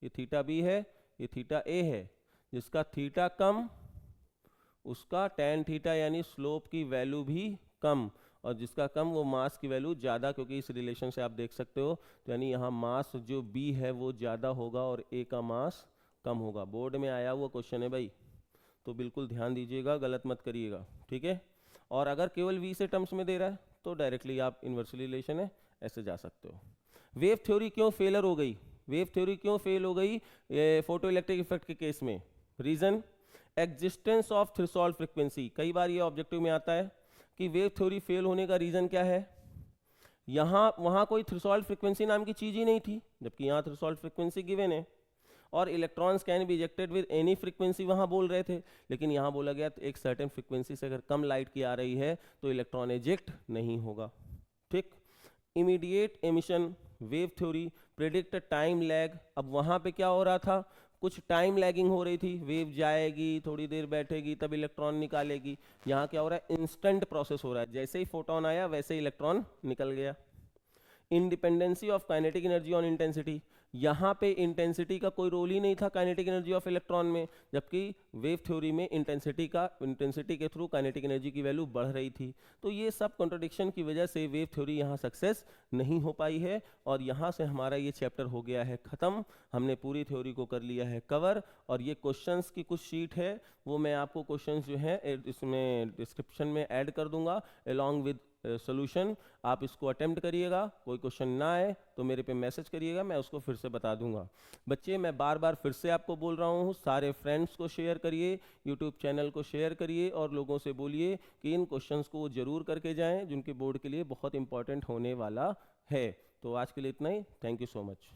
ये थीटा बी है, ये थीटा ए है, जिसका थीटा कम उसका टैन थीटा यानी स्लोप की वैल्यू भी कम, और जिसका कम वो मास की वैल्यू ज़्यादा, क्योंकि इस रिलेशन से आप देख सकते हो। तो यानी यहाँ मास जो बी है वो ज़्यादा होगा और ए का मास कम होगा। बोर्ड में आया हुआ क्वेश्चन है भाई, तो बिल्कुल ध्यान दीजिएगा, गलत मत करिएगा, ठीक है। और अगर केवल वी से टर्म्स में दे रहा है तो डायरेक्टली आप इन्वर्स रिलेशन है ऐसे जा सकते हो। वेव थ्योरी क्यों फेलर हो गई? वेव थ्योरी क्यों फेल हो गई फोटो इलेक्ट्रिक इफेक्ट के केस में? Reason existence of threshold frequency. कई बार ये ऑब्जेक्टिव में आता है कि वेव थ्योरी फेल होने का रीजन क्या है? वहाँ कोई थ्रेशोल्ड फ्रीक्वेंसी नाम की चीज़ ही नहीं थी, जबकि यहाँ थ्रेशोल्ड फ्रीक्वेंसी गिवन है और electrons can be ejected with any frequency वहाँ बोल रहे थे, लेकिन यहाँ बोला गया तो एक सर्टेन फ्रीक्वेंसी से अगर कम लाइट की आ रही है तो इलेक्ट्रॉन इजेक्ट नहीं होगा, ठीक। Immediate emission wave theory predict time lag. अब वहाँ पे क्या हो रहा था? कुछ टाइम लैगिंग हो रही थी, वेव जाएगी थोड़ी देर बैठेगी तब इलेक्ट्रॉन निकालेगी। यहाँ क्या हो रहा है? इंस्टेंट प्रोसेस हो रहा है, जैसे ही फोटोन आया वैसे ही इलेक्ट्रॉन निकल गया। Independency of kinetic energy on intensity, यहाँ पे इंटेंसिटी का कोई रोल ही नहीं था काइनेटिक एनर्जी ऑफ इलेक्ट्रॉन में, जबकि वेव थ्योरी में इंटेंसिटी के थ्रू काइनेटिक एनर्जी की वैल्यू बढ़ रही थी। तो ये सब कॉन्ट्रडिक्शन की वजह से वेव थ्योरी यहाँ सक्सेस नहीं हो पाई है और यहाँ से हमारा ये चैप्टर हो गया है ख़त्म। हमने पूरी थ्योरी को कर लिया है कवर और ये क्वेश्चंस की कुछ शीट है वो मैं आपको क्वेश्चंस जो है इसमें डिस्क्रिप्शन में ऐड कर दूंगा अलॉन्ग विद सोल्यूशन। आप इसको अटेम्प्ट करिएगा, कोई क्वेश्चन ना आए तो मेरे पे मैसेज करिएगा, मैं उसको फिर से बता दूंगा। बच्चे मैं बार बार फिर से आपको बोल रहा हूँ, सारे फ्रेंड्स को शेयर करिए, यूट्यूब चैनल को शेयर करिए और लोगों से बोलिए कि इन क्वेश्चंस को जरूर करके जाएं जिनके बोर्ड के लिए बहुत इंपॉर्टेंट होने वाला है। तो आज के लिए इतना ही, थैंक यू सो मच।